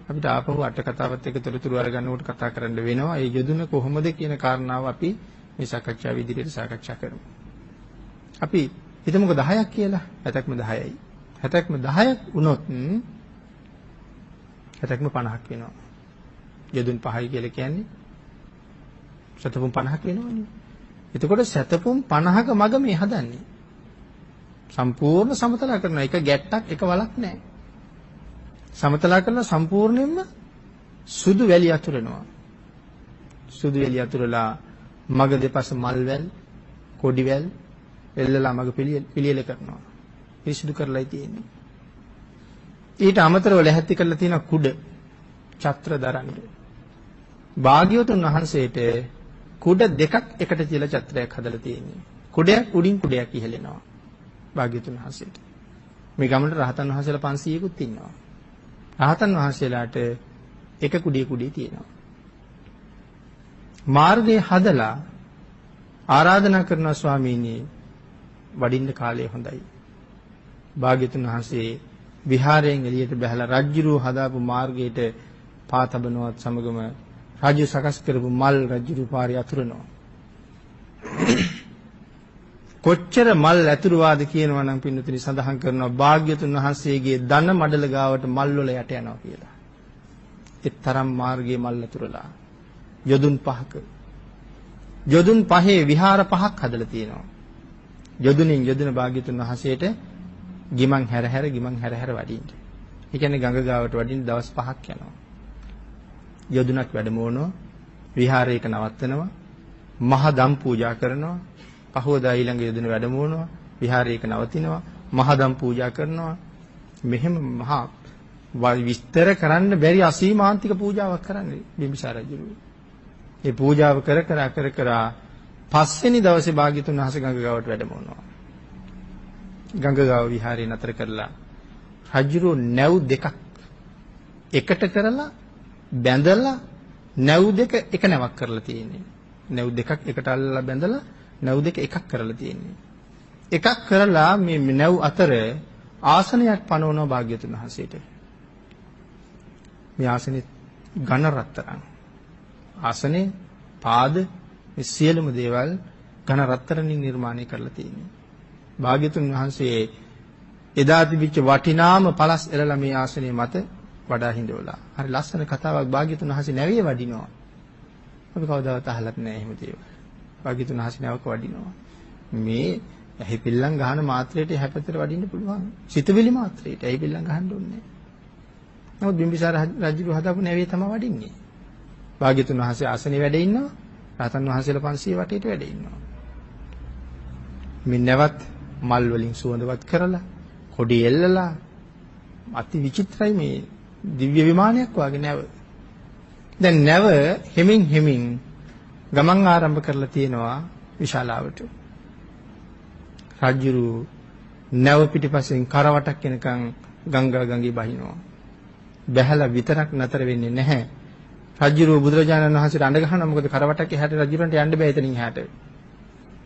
A: අපිට ආපහු අට කතාවත් එක තොරතුරු අරගන්නකොට කතා කරන්න වෙනවා. ඒ යොදුන කොහොමද කියන කාරණාව අපි මේ සාකච්ඡාව විදිහට සාකච්ඡා කරමු. අපි හිතමුකෝ 10ක් කියලා. 7ක්ම 10යි. 7ක්ම 10ක් වුණොත් 7ක්ම 50ක් වෙනවා. යොදුන් 5යි කියලා කියන්නේ සතපුම් 50ක් වෙනවනේ. එතකොට සතපුම් 50ක මග මේ හදන්නේ. සම්පූර්ණ සමතලා කරන එක ගැට්ටක් එක වලක් නැහැ. සමතලා කරලා සම්පූර්ණයෙන්ම සුදු වැලි අතුරනවා. සුදු වැලි අතුරලා මග දෙපස මල් වැල්, කොඩි වැල් එල්ලලා මග පිළියෙල කරනවා. පිරිසිදු කරලායි තියෙන්නේ. ඊට අමතරව ලැහැත්ති කරලා තියෙන කුඩ ඡත්‍ර දරන්න. භාග්‍යවතුන් වහන්සේට කුඩ දෙකක් එකට තියලා ඡත්‍රයක් හදලා තියෙන්නේ. කුඩයක් උඩින් කුඩයක් ඉහළෙනවා. භාග්‍යවතුන් වහන්සේට. මේ ගමනට රහතන් වහන්සේලා 500කුත් ඉන්නවා. රහතන් වහන්සේලාට එක කුඩිය තියෙනවා. මාර්ගය හදලා ආරාධනා කරන ස්වාමීනි වඩින්න කාලය හොඳයි. භාග්‍යවතුන් වහන්සේ විහාරයෙන් එළියට බහලා රජ්ජුරුව හදාපු මාර්ගයට පා තබනවත් සමගම රාජ්‍ය සකස් කරපු මල් රජ්ජුරුව පාරේ අතුරනවා. කොච්චර මල් ඇතුරුවාද කියනවා නම් පින්නතුනි සඳහන් කරනවා භාග්‍යවතුන් වහන්සේගේ ධන මඩල ගාවට මල් වල යට යනවා කියලා. ඒ තරම් මාර්ගයේ මල් ඇතුරලා යොදුන් 5ක යොදුන් පහේ විහාර පහක් හදලා තියෙනවා. යොදුනින් යොදුන භාග්‍යතුන් වහන්සේට ගිමන් හැර හැර වඩින්න. ඒ කියන්නේ ගඟ ගාවට වඩින්න දවස් 5ක් යනවා. යොදුනක් වැඩමවනවා, විහාරයක නවත්තනවා, මහ දම් පූජා කරනවා, පහවදා ඊළඟ යොදුන වැඩමවනවා, විහාරයක නවතිනවා, මහ දම් පූජා කරනවා. මෙහෙම මහා විස්තර කරන්න බැරි අසීමාන්තික පූජාවක් කරන්නේ බිම්බිසාර රජු. ඒ පූජාව කර පස්වෙනි දවසේ භාග්‍යතුන් වහන්සේ ගඟ ගාවට වැඩමවනවා. ගඟ ගාව විහාරේ නතර කරලා රජු නැව් දෙකක් එකට කරලා බැඳලා නැව් දෙක එක නැවක් කරලා තියෙන්නේ. නැව් දෙකක් එකට අල්ලලා බැඳලා නැව් දෙක එකක් කරලා තියෙන්නේ. එකක් කරලා මේ නැව් අතර ආසනයක් පනවනවා භාග්‍යතුන් වහන්සේට. මේ ආසනේ ඝන රත්තරන්. ආසනේ පාද මේ සියලුම දේවල් ඝන රත්තරන්ින් නිර්මාණය කරලා තියෙනවා. භාග්‍යතුන් වහන්සේ එදා තිබිච්ච වටිනාම පළස් එළලා මේ ආසනේ මත වඩා හිඳවලා. හරි ලස්සන කතාවක් භාග්‍යතුන් වහන්සේ නැවේ වඩිනවා. අපි කවදාවත් අහලත් නැහැ එහෙම දේවල්. භාග්‍යතුන් වහන්සේ නැවක වඩිනවා. මේ ඇහි පිල්ලම් ගහන මාත්‍රයට හැපතට වඩින්න පුළුවන්. සිතවිලි මාත්‍රයට ඇහි පිල්ලම් ගහන්න ඕනේ. නමුත් බිම්බිසාර රජු හදාපු නැවේ තමයි වඩින්නේ. භාග්‍යතුන් වහන්සේ ආසනේ වැඩ ඉන්නවා. රහතන් වහන්සේලා 500 වටේට වැඩ ඉන්නවා. මේ නැවත් මල් වලින් සුවඳවත් කරලා කොඩි එල්ලලා අති විචිත්‍රයි මේ දිව්‍ය විමානයක් වගේ නැව. දැන් නැව හෙමින් ගමන් ආරම්භ කරලා තියෙනවා විශාලාවට. රජුරු නැව පිටිපස්සෙන් කරවටක් එනකන් ගංගා ගඟේ බහිනවා. බැහැලා විතරක් නතර වෙන්නේ නැහැ. රජුරු බුදුරජාණන් වහන්සේට අඬ ගහනවා. මොකද කරවටක් එහාට රජුරන්ට යන්න බෑ එතනින් එහාට.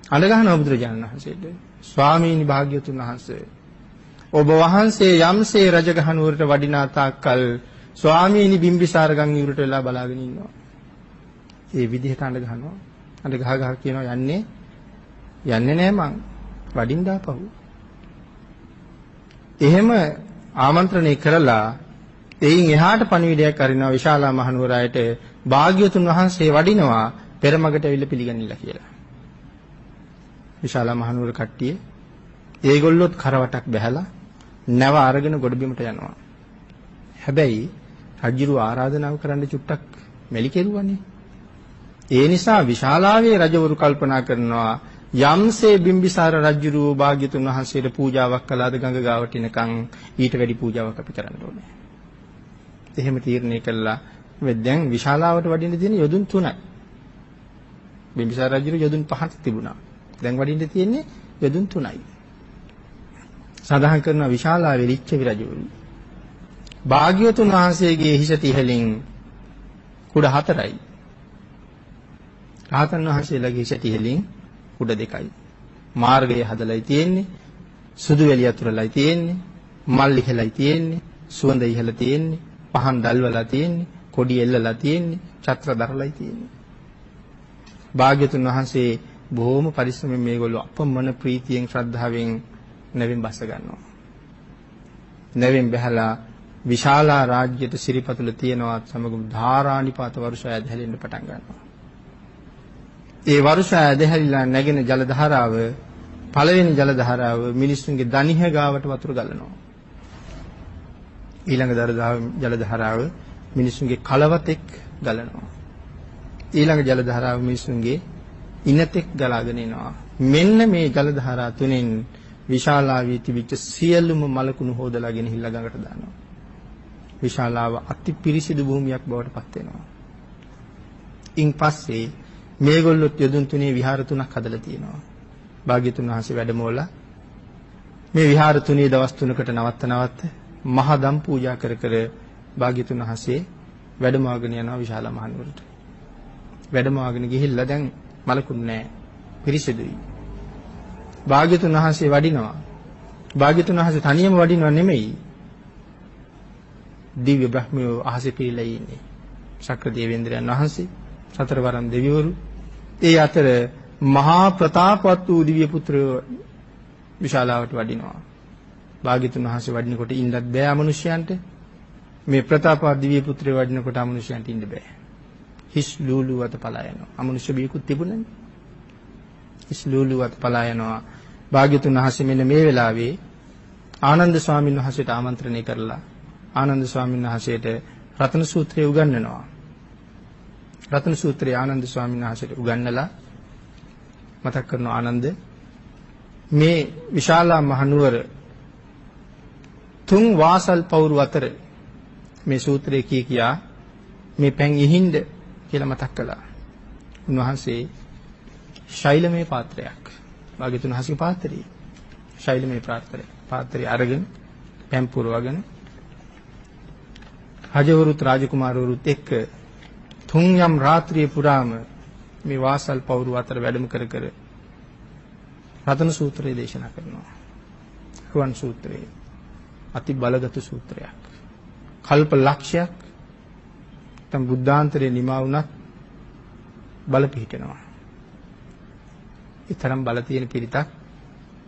A: අඬ ගහනවා බුදුරජාණන් වහන්සේට. ස්වාමීනි භාග්‍යතුන් වහන්සේ ඔබ වහන්සේ යම්සේ රජගහ නුවරට වඩිනා තාක්කල් ස්වාමීනි බිම්බිසාර ගම් ඉවුරට වෙලා බලාගෙන ඉන්නවා. ඒ විදිහට අඬ ගහනවා. අඬ ගහ කියනවා යන්නේ නෑ මං වඩින්න ආපහු. එහෙම ආමන්ත්‍රණය කරලා එයින් එහාට පණිවිඩයක් අරිනවා විශාලා මහනුවරයට භාග්‍යතුන් වහන්සේ වඩිනවා පෙරමගට ඇවිල්ලා පිළිගන්නilla කියලා. විශාලා මහනුවර කට්ටිය ඒගොල්ලොත් කරවටක් බැහැලා නැව අරගෙන ගොඩබිමට යනවා. හැබැයි රජුරු ආරාධනාව කරන්න චුට්ටක් මෙලි කෙරුවානේ. ඒ නිසා විශාලාවේ රජවරු කල්පනා කරනවා යම්සේ බිම්බිසාර රජුරු භාග්‍යතුන් වහන්සේට පූජාවක් කළාද ගඟ ගාවට එනකන් ඊට වැඩි පූජාවක් අපි කරන්න ඕනේ. එහෙම තීරණය කළා. දැන් විශාලාවට වඩින්න තියෙන යොදුන් 3යි. බිම්බිසාර රජුරු යොදුන් 5ක් තිබුණා. දැන් වඩින්න තියෙන්නේ යොදුන් 3යි. සඳහන් කරන විශාලාවේ ලිච්ඡවි රජවරු භාග්‍යවතුන් වහන්සේගේ හිසට ඉහළින් කුඩ 4යි. රහතන් වහන්සේලාගේ හිසට ඉහළින් කුඩ 2යි. මාර්ගය හදලායි තියෙන්නේ. සුදු වැලිය අතුරලායි තියෙන්නේ. මල් ඉහළයි තියෙන්නේ. සුවඳ ඉහළ තියෙන්නේ. පහන් දැල්වලා තියෙන්නේ. කොඩි එල්ලලා තියෙන්නේ. ඡත්‍ර දරලායි තියෙන්නේ. භාග්‍යවතුන් වහන්සේ බොහොම පරිස්සමෙන් මේගොල්ලෝ අපමණ ප්‍රීතියෙන් ශ්‍රද්ධාවෙන් නැවෙන් බස ගන්නවා. නැවෙන් බැහැලා විශාලා රාජ්‍යයට සිරිපතුල තියනවා සමග ධාරානිපාත වර්ෂය ඇදහැලෙන්න පටන් ගන්නවා. ඒ වර්ෂය ඇදහැලිලා නැගෙන ජල ධාරාව පළවෙනි ජල ධාරාව මිනිස්සුන්ගේ දණිහ ගාවට වතුර ගලනවා. ඊළඟ ජල ධාරාව මිනිස්සුන්ගේ කලවතෙක් ගලනවා. ඊළඟ ජල ධාරාව මිනිස්සුන්ගේ ඉනතෙක් ගලාගෙන එනවා. මෙන්න මේ ජල ධාරා තුනෙන් විශාලාවේ තිබිච්ච සියලුම මලකුණු හොදලා ගෙනහිල්ලා ගඟට දානවා. විශාලාව අති පිරිසිදු භූමියක් බවට පත් වෙනවා. ඉන් පස්සේ මේගොල්ලොත් යොදුන් 3 විහාර 3ක් හදලා තියෙනවා. භාග්‍යතුන් වහන්සේ වැඩමවලා මේ විහාර 3 දවස් 3කට නවත්ත මහ දම් පූජා කර භාග්‍යතුන් වහන්සේ වැඩමවගෙන යනවා විශාලා මහනුවරට. වැඩමවගෙන ගිහිල්ලා දැන් මලකුණු නැහැ. පිරිසිදුයි. භාග්‍යතුන් වහන්සේ වඩිනවා. භාග්‍යතුන් වහන්සේ තනියම වඩිනව නෙමෙයි. දිව්‍ය බ්‍රහ්මයෝ අහසේ පිරීලා ඉන්නේ. ශක්‍ර දේවේන්ද්‍රයන් වහන්සේ, සතරවරම් දෙවිවරු. ඒ අතර මහා ප්‍රතාපවත් වූ දිව්‍ය පුත්‍රයෝ විශාලාවට වඩිනවා. භාග්‍යතුන් වහන්සේ වඩිනකොට ඉන්නත් බෑ අමනුෂ්‍යයන්ට. මේ ප්‍රතාපවත් දිව්‍ය පුත්‍රයෝ වඩිනකොට අමනුෂ්‍යයන්ට ඉන්න බෑ. හිස් ලූලු වත පලා යනවා. අමනුෂ්‍ය බියකුත් තිබුණනේ. ඉස්ලූලුවත් පලා යනවා. භාග්‍යතුන් වහන්සේ මෙන්න මේ වෙලාවේ ආනන්ද ස්වාමීන් වහන්සේට ආමන්ත්‍රණය කරලා ආනන්ද ස්වාමීන් වහන්සේට රතන සූත්‍රය උගන්වනවා. රතන සූත්‍රය ආනන්ද ස්වාමීන් වහන්සේට උගන්වලා මතක් කරනවා ආනන්ද මේ විශාලා මහනුවර තුන් වාසල් පවුරු අතර මේ සූත්‍රය කියා මේ පැන් ඉහින්ද කියලා මතක් කළා. උන්වහන්සේ ශෛලමය පාත්‍රයක් භාග්‍යතුන් වහන්සේගේ පාත්‍රය ශෛලමය පාත්‍රය අරගෙන පැන් පුරවගෙන රජවරුත් රාජකුමාරවරුත් එක්ක තුන් යම් රාත්‍රියේ පුරාම මේ වාසල් පවුරු අතර වැඩම කර කර රතන සූත්‍රය දේශනා කරනවා. රුවන් සූත්‍රය අති බලගත් සූත්‍රයක්. කල්ප ලක්ෂයක් තම බුද්ධාන්තරේ නිමා වුණත් බල පිහිටනවා. ඒ තරම් බල තියෙන පිරිතක්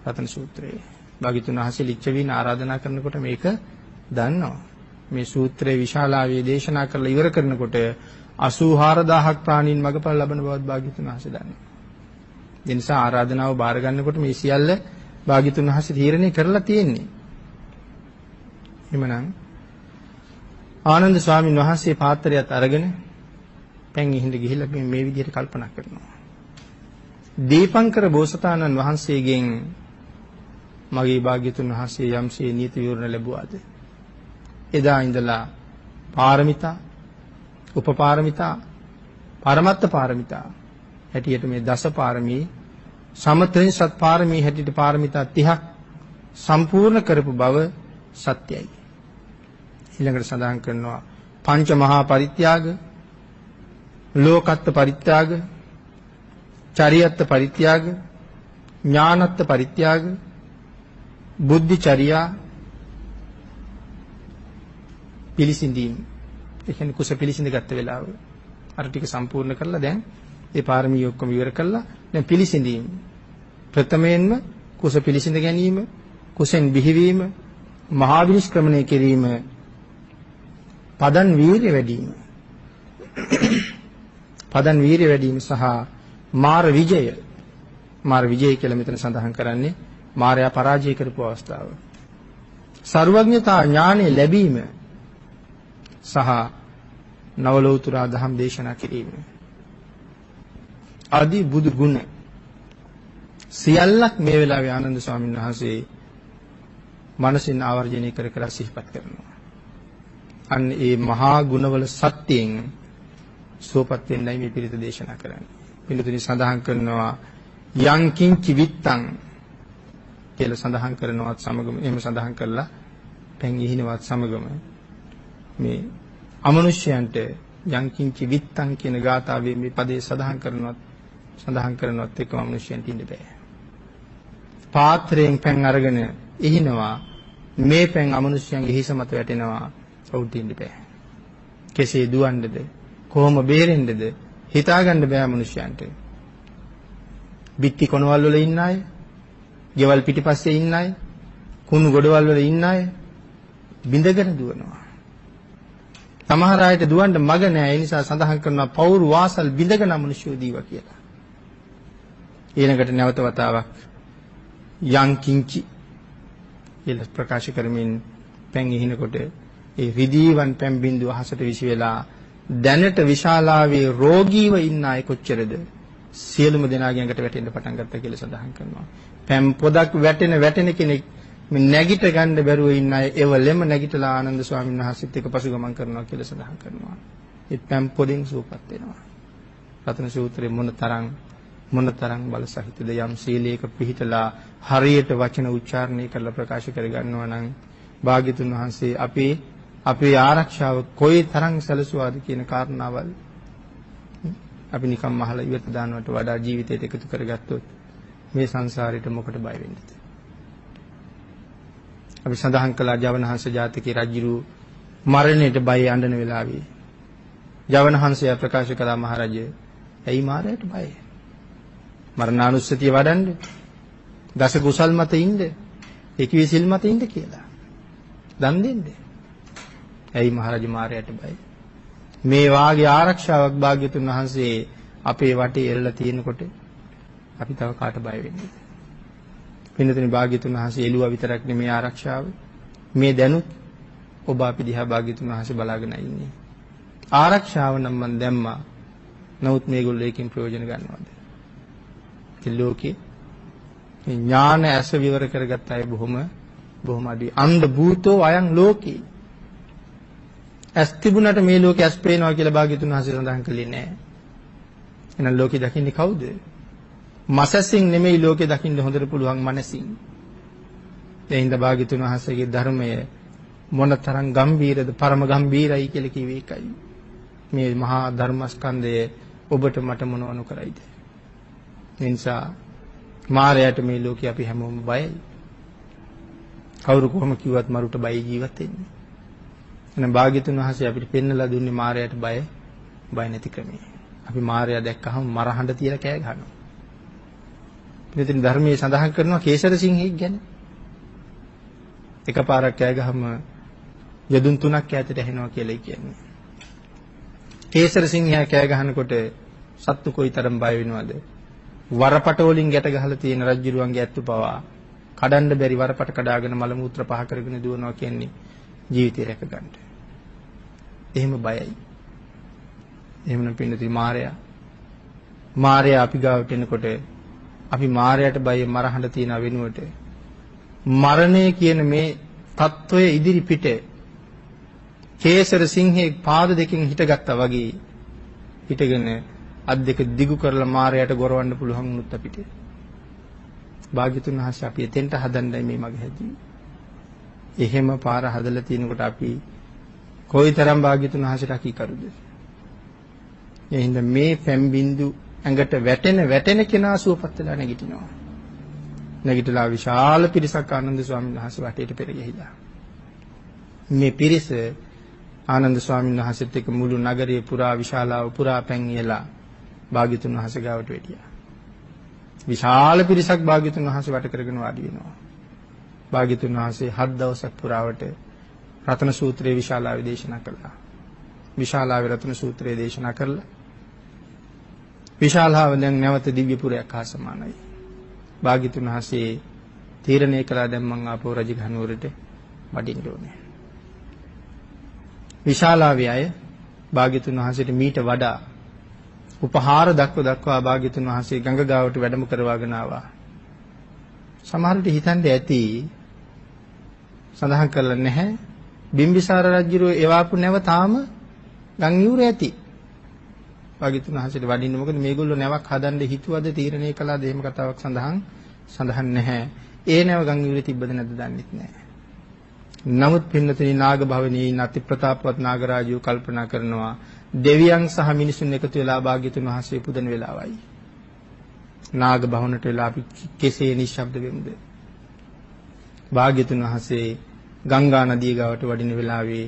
A: රතන සූත්‍රයේ. භාග්‍යතුන් වහන්සේ ලිච්ඡවීන් ආරාධනා කරනකොට මේක දන්නවා. මේ සූත්‍රයේ විශාලාවේ දේශනා කරලා ඉවර කරනකොට 84000ක් ප්‍රාණීන් මගපල ලබන බවත් භාග්‍යතුන් වහන්සේ දන්නවා. ඒ නිසා ආරාධනාව බාර ගන්නකොට මේ සියල්ල භාග්‍යතුන් වහන්සේ තීරණය කරලා තියෙන්නේ. එhmenan ආනන්ද ස්වාමීන් වහන්සේ පාත්‍රයත් අරගෙන පැන් ඉහිඳ ගිහිල්ලා මේ විදිහට කල්පනා කරනවා. දීපංකර බෝසතාණන් වහන්සේගෙන් මගේ භාග්‍යතුන් වහන්සේ යම්සේ නීති විවරණ ලැබුවාද එදා ඉඳලා පාරමිතා උපපාරමිතා පරමත්ත පාරමිතා හැටියට මේ දස පාරමී සමත්‍රිසත් පාරමී හැටියට පාරමිතා 30ක් සම්පූර්ණ කරපු බව සත්‍යයි. ඊළඟට සඳහන් කරනවා පංච මහා පරිත්‍යාග ලෝකත්ත පරිත්‍යාග චරියත්ත පරිත්‍යාග ඥානත්ත පරිත්‍යාග බුද්ධිචර්යා පිළිසිඳීම ඒ කියන්නේ කුස පිළිසිඳ ගත්ත වෙලාව අර ටික සම්පූර්ණ කරලා දැන් ඒ පාරමී ඔක්කොම ඉවර කරලා දැන් පිළිසිඳීම ප්‍රථමයෙන්ම කුස පිළිසිඳ ගැනීම කුසෙන් බිහිවීම මහා විනිශ්ක්‍රමණය කිරීම පදන් වීර්ය වැඩිම පදන් වීර්ය වැඩිම සහ මාර විජය කියලා මෙතන සඳහන් කරන්නේ මාරයා පරාජය කරපු අවස්ථාව. සර්වඥතා ඥානෙ ලැබීම සහ නවලෝතුර ධම් දේශනා කිරීම. ආදී බුදු ගුණ සියල්ලක් මේ වෙලාවේ ආනන්ද ස්වාමීන් වහන්සේ මනසින් ආවර්ජනය කර කර සිහිපත් කරනවා. අන්න ඒ මහා ගුණවල සත්‍යයෙන් සෝපත් වෙන්නයි මේ පිරිත දේශනා කරන්නේ. පිළිතුරු සඳහන් කරනවා යං කිංචි විත්තං කියලා සඳහන් කරනවත් සමගම එහෙම සඳහන් කරලා පැන් ඉහිනවත් සමගම මේ අමනුෂ්‍යයන්ට යං කිංචි විත්තං කියන ගාථාවේ මේ පදේ සඳහන් කරනවත් එක්කම අමනුෂ්‍යයන්ට ඉන්න බෑ. පාත්‍රයෙන් පැන් අරගෙන ඉහිනවා මේ පැන් අමනුෂ්‍යයන්ගේ හිස මත වැටෙනවා ඔවුන්ට ඉන්න බෑ. කෙසේ දුවන්නේද කොහොම බේරෙන්නේද හිතාගන්න බෑ මනුෂ්‍යයන්ට. බිත්ති කොනවල් වල ඉන්න අය, ගෙවල් පිටිපස්සේ ඉන්න අය, කුණු ගොඩවල් වල ඉන්න අය බිඳගෙන දුවනවා. සමහර අයට දුවන්න මග නෑ. ඒ නිසා සඳහන් කරනවා පවුරු වාසල් බිඳගෙන මනුෂ්‍යෝ දීවා කියලා. ඊළඟට නැවත වතාවක් යං කිංචි කියලා ප්‍රකාශ කරමින් පැන් ඉහිනකොට ඒ රිදීවන් පැන් බිඳුව අහසට විසි වෙලා දැනට විශාලාවේ රෝගීව ඉන්න අය කොච්චරද සියලුම දෙනාගේ ඇඟට වැටෙන්න පටන් ගත්තා කියලා සඳහන් කරනවා. පැම් පොදක් වැටෙන කෙනෙක් මේ නැගිට ගන්න බැරුව ඉන්න අය එවලෙම නැගිටලා ආනන්ද ස්වාමීන් වහන්සේත් එක්ක පසුගමන් කරනවා කියලා සඳහන් කරනවා. ඒ පැම් පොදෙන් සූපත් වෙනවා. රතන සූත්‍රයේ මොනතරම් බල සහිතද යම් සීලයක පිහිටලා හරියට වචන උච්චාරණය කරලා ප්‍රකාශ කර ගන්නවා නම් භාග්‍යතුන් වහන්සේ අපේ ආරක්ෂාව කොයි තරම් සැලසුවාද කියන කාරණාවල් අපි නිකම් මහලා ඉවත දානවට වඩා ජීවිතයට එකතු කරගත්තොත් මේ සංසාරෙට මොකට බය වෙන්නද? අපි සඳහන් කළා ජවනහංස ජාතකයේ රජුරු මරණයට බය අඬන වෙලාවේ ජවනහංසය ප්‍රකාශ කළා මහරජය ඇයි මාරයට බය? මරණානුස්සතිය වඩන්න දස කුසල් මත ඉන්න ඒකී සිල් මත ඉන්න කියලා දන් දෙන්න. ඇයි මහරජ මාරයට බය? මේ වාගේ ආරක්ෂාවක් භාග්‍යතුන් වහන්සේ අපේ වටේ එල්ලලා තියෙනකොට අපි තව කාට බය වෙන්නේද? පින්නතුනි භාග්‍යතුන් වහන්සේ එළුවා විතරක් නෙමේ ආරක්ෂාව. මේ දැනුත් ඔබ අපි දිහා භාග්‍යතුන් වහන්සේ බලාගෙන ඉන්නේ. ආරක්ෂාව නම් මන් දැම්මා. නමුත් මේගොල්ලෝ එකකින් ප්‍රයෝජන ගන්නවද? ඒ ලෝකේ මේ ඥාන ඇස විවර කරගත්ත අය බොහොම අඩුයි. අන්ධ භූතෝ අයං ලෝකේ. ඇස් තිබුණට මේ ලෝකේ ඇස් පේනවා කියලා භාග්‍යතුන් වහන්සේ සඳහන් කළේ නැහැ. එහෙනම් ලෝකේ දකින්නේ කවුද? මසසින් නෙමෙයි ලෝකේ දකින්න හොඳට පුළුවන් මනසින්. එයින්ද භාග්‍යතුන් වහන්සේගේ ධර්මය මොනතරම් ගම්බීරද, පරම ගම්බීරයි කියලා කිව්වේ ඒකයි. මේ මහා ධර්මස්කන්ධය ඔබට මට මොනවනු කරයිද? ඒ නිසා මායයට මේ ලෝකේ අපි හැමෝම බයයි. කවුරු කොහොම කිව්වත් මරුට බය ජීවත් වෙන්නේ. එහෙනම් භාග්‍යතුන් වහන්සේ අපිට පෙන්වලා දුන්නේ මායයට බය නැති ක්‍රමය. අපි මායя දැක්කහම මරහඬ තියලා කෑ ගහනවා. මෙතන ධර්මයේ සඳහන් කරනවා කේසර සිංහෙක් ගැන. එකපාරක් කෑ ගහම යදුන් 3ක් ඈතට ඇහෙනවා කියලා කියන්නේ. කේසර සිංහයා කෑ ගහනකොට සත්තු කොයිතරම් බය වෙනවද? වරපට වලින් ගැට ගහලා තියෙන රජ්ජුරුවන්ගේ ඇත්තු පවා කඩන්න බැරි වරපට කඩාගෙන මල මූත්‍ර පහ කරගෙන දුවනවා කියන්නේ ජීවිතය රැක ගන්න. එහෙම බයයි. එහෙමනම් පින්නති මාරයා අපි ගාවට එනකොට අපි මාරයට බය මරහඬ තියන වෙනුවට මරණය කියන මේ తত্ত্বය ඉදිරි පිට කේසර සිංහේ පාද දෙකෙන් හිටගත්තා වගේ හිටගෙන අත් දෙක දිගු කරලා මාරයට ගොරවන්න පුළුවන් වුණත් අපිට භාග්‍යතුන් වහන්සේ අපි එතෙන්ට හදන්නයි මේ මග හැදුවේ. එහෙම පාර හදලා තිනකොට අපි කොයිතරම් භාග්‍යතුන් වහන්සේට අකීකරුද? ඒ හින්දා මේ පැම් බින්දු ඇඟට වැටෙන කෙනා සුවපත් වෙලා නැගිටිනවා. නැගිටලා විශාල පිරිසක් ආනන්ද ස්වාමීන් වහන්සේ වටේට පෙරගිහිලා. මේ පිරිස ආනන්ද ස්වාමීන් වහන්සේත් එක්ක මුළු නගරයේ පුරා විශාලාව පුරා පැන් ඉයලා භාග්‍යතුන් වහන්සේ ගාවට වැටියා. විශාල පිරිසක් භාග්‍යතුන් වහන්සේ වට කරගෙන වාඩි වෙනවා. භාග්‍යතුන් වහන්සේ 7 දවසක් පුරාවට රතන සූත්‍රයේ විශාලාවේ දේශනා කළා. විශාලාවේ රතන සූත්‍රයේ දේශනා කරලා විශාලාව දැන් නැවත දිව්‍ය පුරයක් හා සමානයි. භාග්‍යතුන් වහන්සේ තීරණය කළා දැන් මං ආපහු රජගහ නුවරට වඩින්න ඕනේ. විශාලාවේ අය භාග්‍යතුන් වහන්සේට මීට වඩා උපහාර දක්වා භාග්‍යතුන් වහන්සේ ගඟ ගාවට වැඩම කරවාගෙන ආවා. සමහරවිට හිතන්නේ ඇති සඳහන් කරලා නැහැ බිම්බිසාර රජුගේ එවාපු නැව තාම ගම් යූරේ ඇති. භාග්‍යතුන් වහන්සේට වඩින්න මොකද මේගොල්ලෝ නැවක් හදන්න හිතුවද තීරණය කළාද එහෙම කතාවක් සඳහන් නැහැ. ඒ නැව ගම් යූරේ තිබ්බද නැද්ද දන්නෙත් නැහැ. නමුත් පින්නතුනි නාග භවනයේ ඉන්න අති ප්‍රතාපවත් නාගරාජයෝ කල්පනා කරනවා දෙවියන් සහ මිනිසුන් එකතු වෙලා භාග්‍යතුන් වහන්සේ පුදන වෙලාවයි. නාග භවනට වෙලා අපි කෙසේ නිශ්ශබ්ද වෙමුද? භාග්‍යතුන් වහන්සේ ගංගා නදිය ගාවට වඩින වෙලාවේ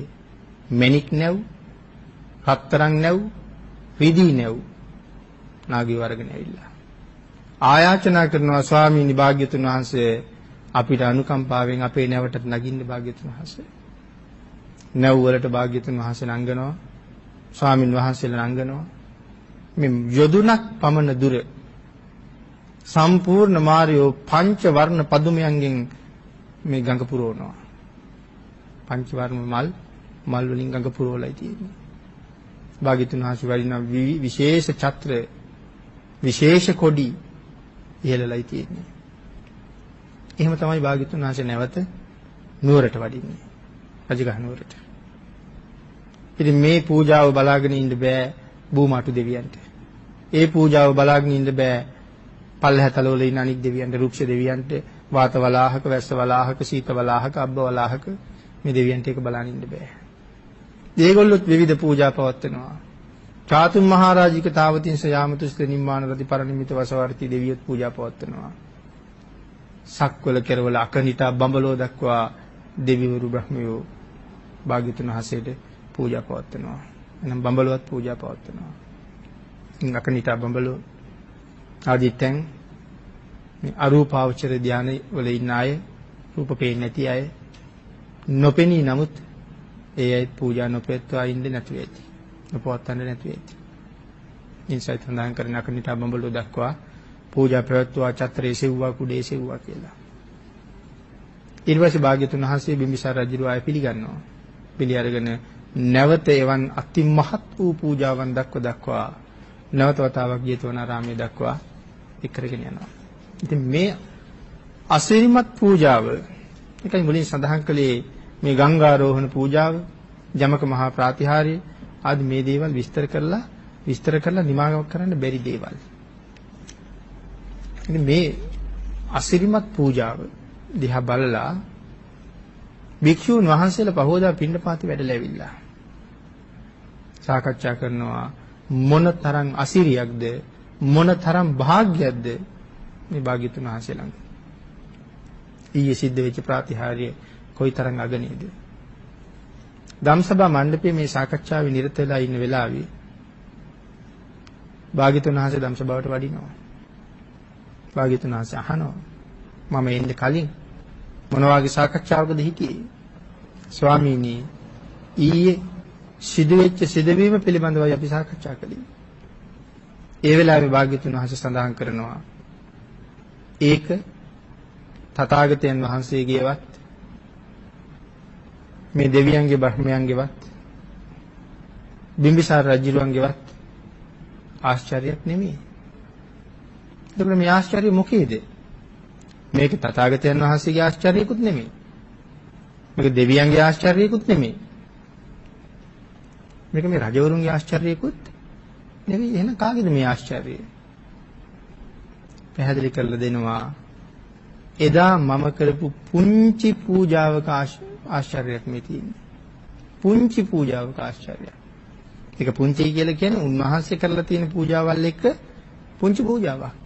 A: මණික් නැව්, රත්තරන් නැව්, රිදී නැව් නාගී වර්ගන ඇවිල්ලා ආයාචනා කරනවා ස්වාමීනි භාග්‍යතුන් වහන්සේ අපිට අනුකම්පාවෙන් අපේ නැවටට නගින්න භාග්‍යතුන් වහන්සේ. නැව් වලට භාග්‍යතුන් වහන්සේ නංගනවා. ස්වාමින් වහන්සේලා නංගනවා. මේ යොදුනක් පමණ දුර සම්පූර්ණ මාර්යෝ පංච වර්ණ පදුමයන්ගෙන් මේ ගඟ පුරවනවා. පංච වර්ණ මල් වලින් ගඟ පුරවලා තියෙන්නේ. භාග්‍යතුන් වහන්සේ වරිණ විශේෂ ඡත්‍ර විශේෂ කොඩි ඉහළලයි තියෙන්නේ. එහෙම තමයි භාග්‍යතුන් වහන්සේ නැවත නුවරට වඩින්නේ. රජගහ නුවරට. ඉතින් මේ පූජාව බලාගෙන ඉන්න බෑ බූමාටු දෙවියන්ට. ඒ පූජාව බලාගෙන ඉන්න බෑ පල්ලහැතලවල ඉන්න අනික් දෙවියන්ට, රුක්ෂ දෙවියන්ට, වාත වලාහක, වැස්ස වලාහක, සීත වලාහක, අබ්බ වලාහක මේ දෙවියන්ට ඒක බලන් ඉන්න බෑ. ඒගොල්ලොත් විවිධ පූජා පවත්වනවා. චාතුම් මහරජික තාවතින්ස යාමතුස්ත නිම්මාන රති පරිනිමිත වසවර්ති දෙවියොත් පූජා පවත්වනවා. සක්වල කෙරවල අකනිටා බඹලෝ දක්වා දෙවිවරු බ්‍රහ්මයෝ භාග්‍යතුන් වහන්සේට පූජා පවත්වනවා. එනම් බඹලොවත් පූජා පවත්වනවා. අකනිටා බඹලෝ ආදී තැන් මේ අරූපාවචර ධානය වල ඉන්න අය, රූප පේන්නේ නැති අය, නොපෙනී නමුත් ඒ අය පූජා නොපෙත්වා ඉන්න නැතු වෙති. නොපවත්වන්න නැතු වෙති. ඉන්සයිත් සඳහන් කරන අකනිටා බඹලෝ දක්වා පූජා පැවැත්වුවා චත්‍රයේ සෙව්වා කුඩේ සෙව්වා කියලා. ඊට පස්සේ භාග්‍යතුන් වහන්සේ බිම්බිසාර රජුව ආය පිළිගන්නවා. පිළි අරගෙන නැවත එවන් අතිමහත් වූ පූජාවන් දක්වා නැවත වතාවක් ජේතවනාරාමයේ දක්වා එක්කරගෙන යනවා. ඉතින් මේ අසිරිමත් පූජාව එකයි මුලින් සඳහන් කළේ මේ ගංගාරෝහණ පූජාව, ජමක මහා ප්‍රාතිහාර්ය ආදී මේ දේවල් විස්තර කරලා නිමාවක් කරන්න බැරි දේවල්. ඉතින් මේ අසිරිමත් පූජාව දිහා බලලා භික්ෂුන් වහන්සේලා පහෝදා පිණ්ඩපාතේ වැඩලා ඇවිල්ලා සාකච්ඡා කරනවා මොනතරම් අසිරියක්ද මොනතරම් වාග්යක්ද මේ භාග්‍යතුන් වහන්සේ ළඟ. ඊයේ සිද්ධ වෙච්ච ප්‍රාතිහාර්ය කොයිතරම් අගනේද. ධම්සභා මණ්ඩපයේ මේ සාකච්ඡාවේ නිරත වෙලා ඉන්න වෙලාවේ භාග්‍යතුන් වහන්සේ ධම්සභාවට වඩිනවා. භාග්‍යතුන් වහන්සේ අහනවා මම එන්න කලින් මොන වගේ සාකච්ඡාවකද හිටියේ? ස්වාමීනි ඊයේ සිදුවෙච්ච සිදුවීම පිළිබඳවයි අපි සාකච්ඡා කළේ. ඒ වෙලාවේ භාග්‍යතුන් වහන්සේ සඳහන් කරනවා ඒක තථාගතයන් වහන්සේගේවත් මේ දෙවියන්ගේ බ්‍රහ්මයන්ගේවත් බිම්බිසාර රජුලන්ගේවත් ආශ්චර්යයක් නෙමෙයි. එතකොට මේ ආශ්චර්යය මොකේද? මේක තථාගතයන් වහන්සේගේ ආශ්චර්යයකුත් නෙමෙයි. මේක දෙවියන්ගේ ආශ්චර්යයකුත් නෙමෙයි. මේක මේ රජවරුන්ගේ ආශ්චර්යයකුත් නෙවෙයි. එහෙනම් කාගේද මේ ආශ්චර්යය? පැහැදිලි කරලා දෙනවා. එදා මම කරපු පුංචි පූජාවක ආශ්චර්යයක් මේ තියෙන්නේ. පුංචි පූජාවක ආශ්චර්යයක්. ඒක පුංචි කියලා කියන්නේ උන්වහන්සේ කරලා තියෙන පූජාවල් එක්ක පුංචි පූජාවක්.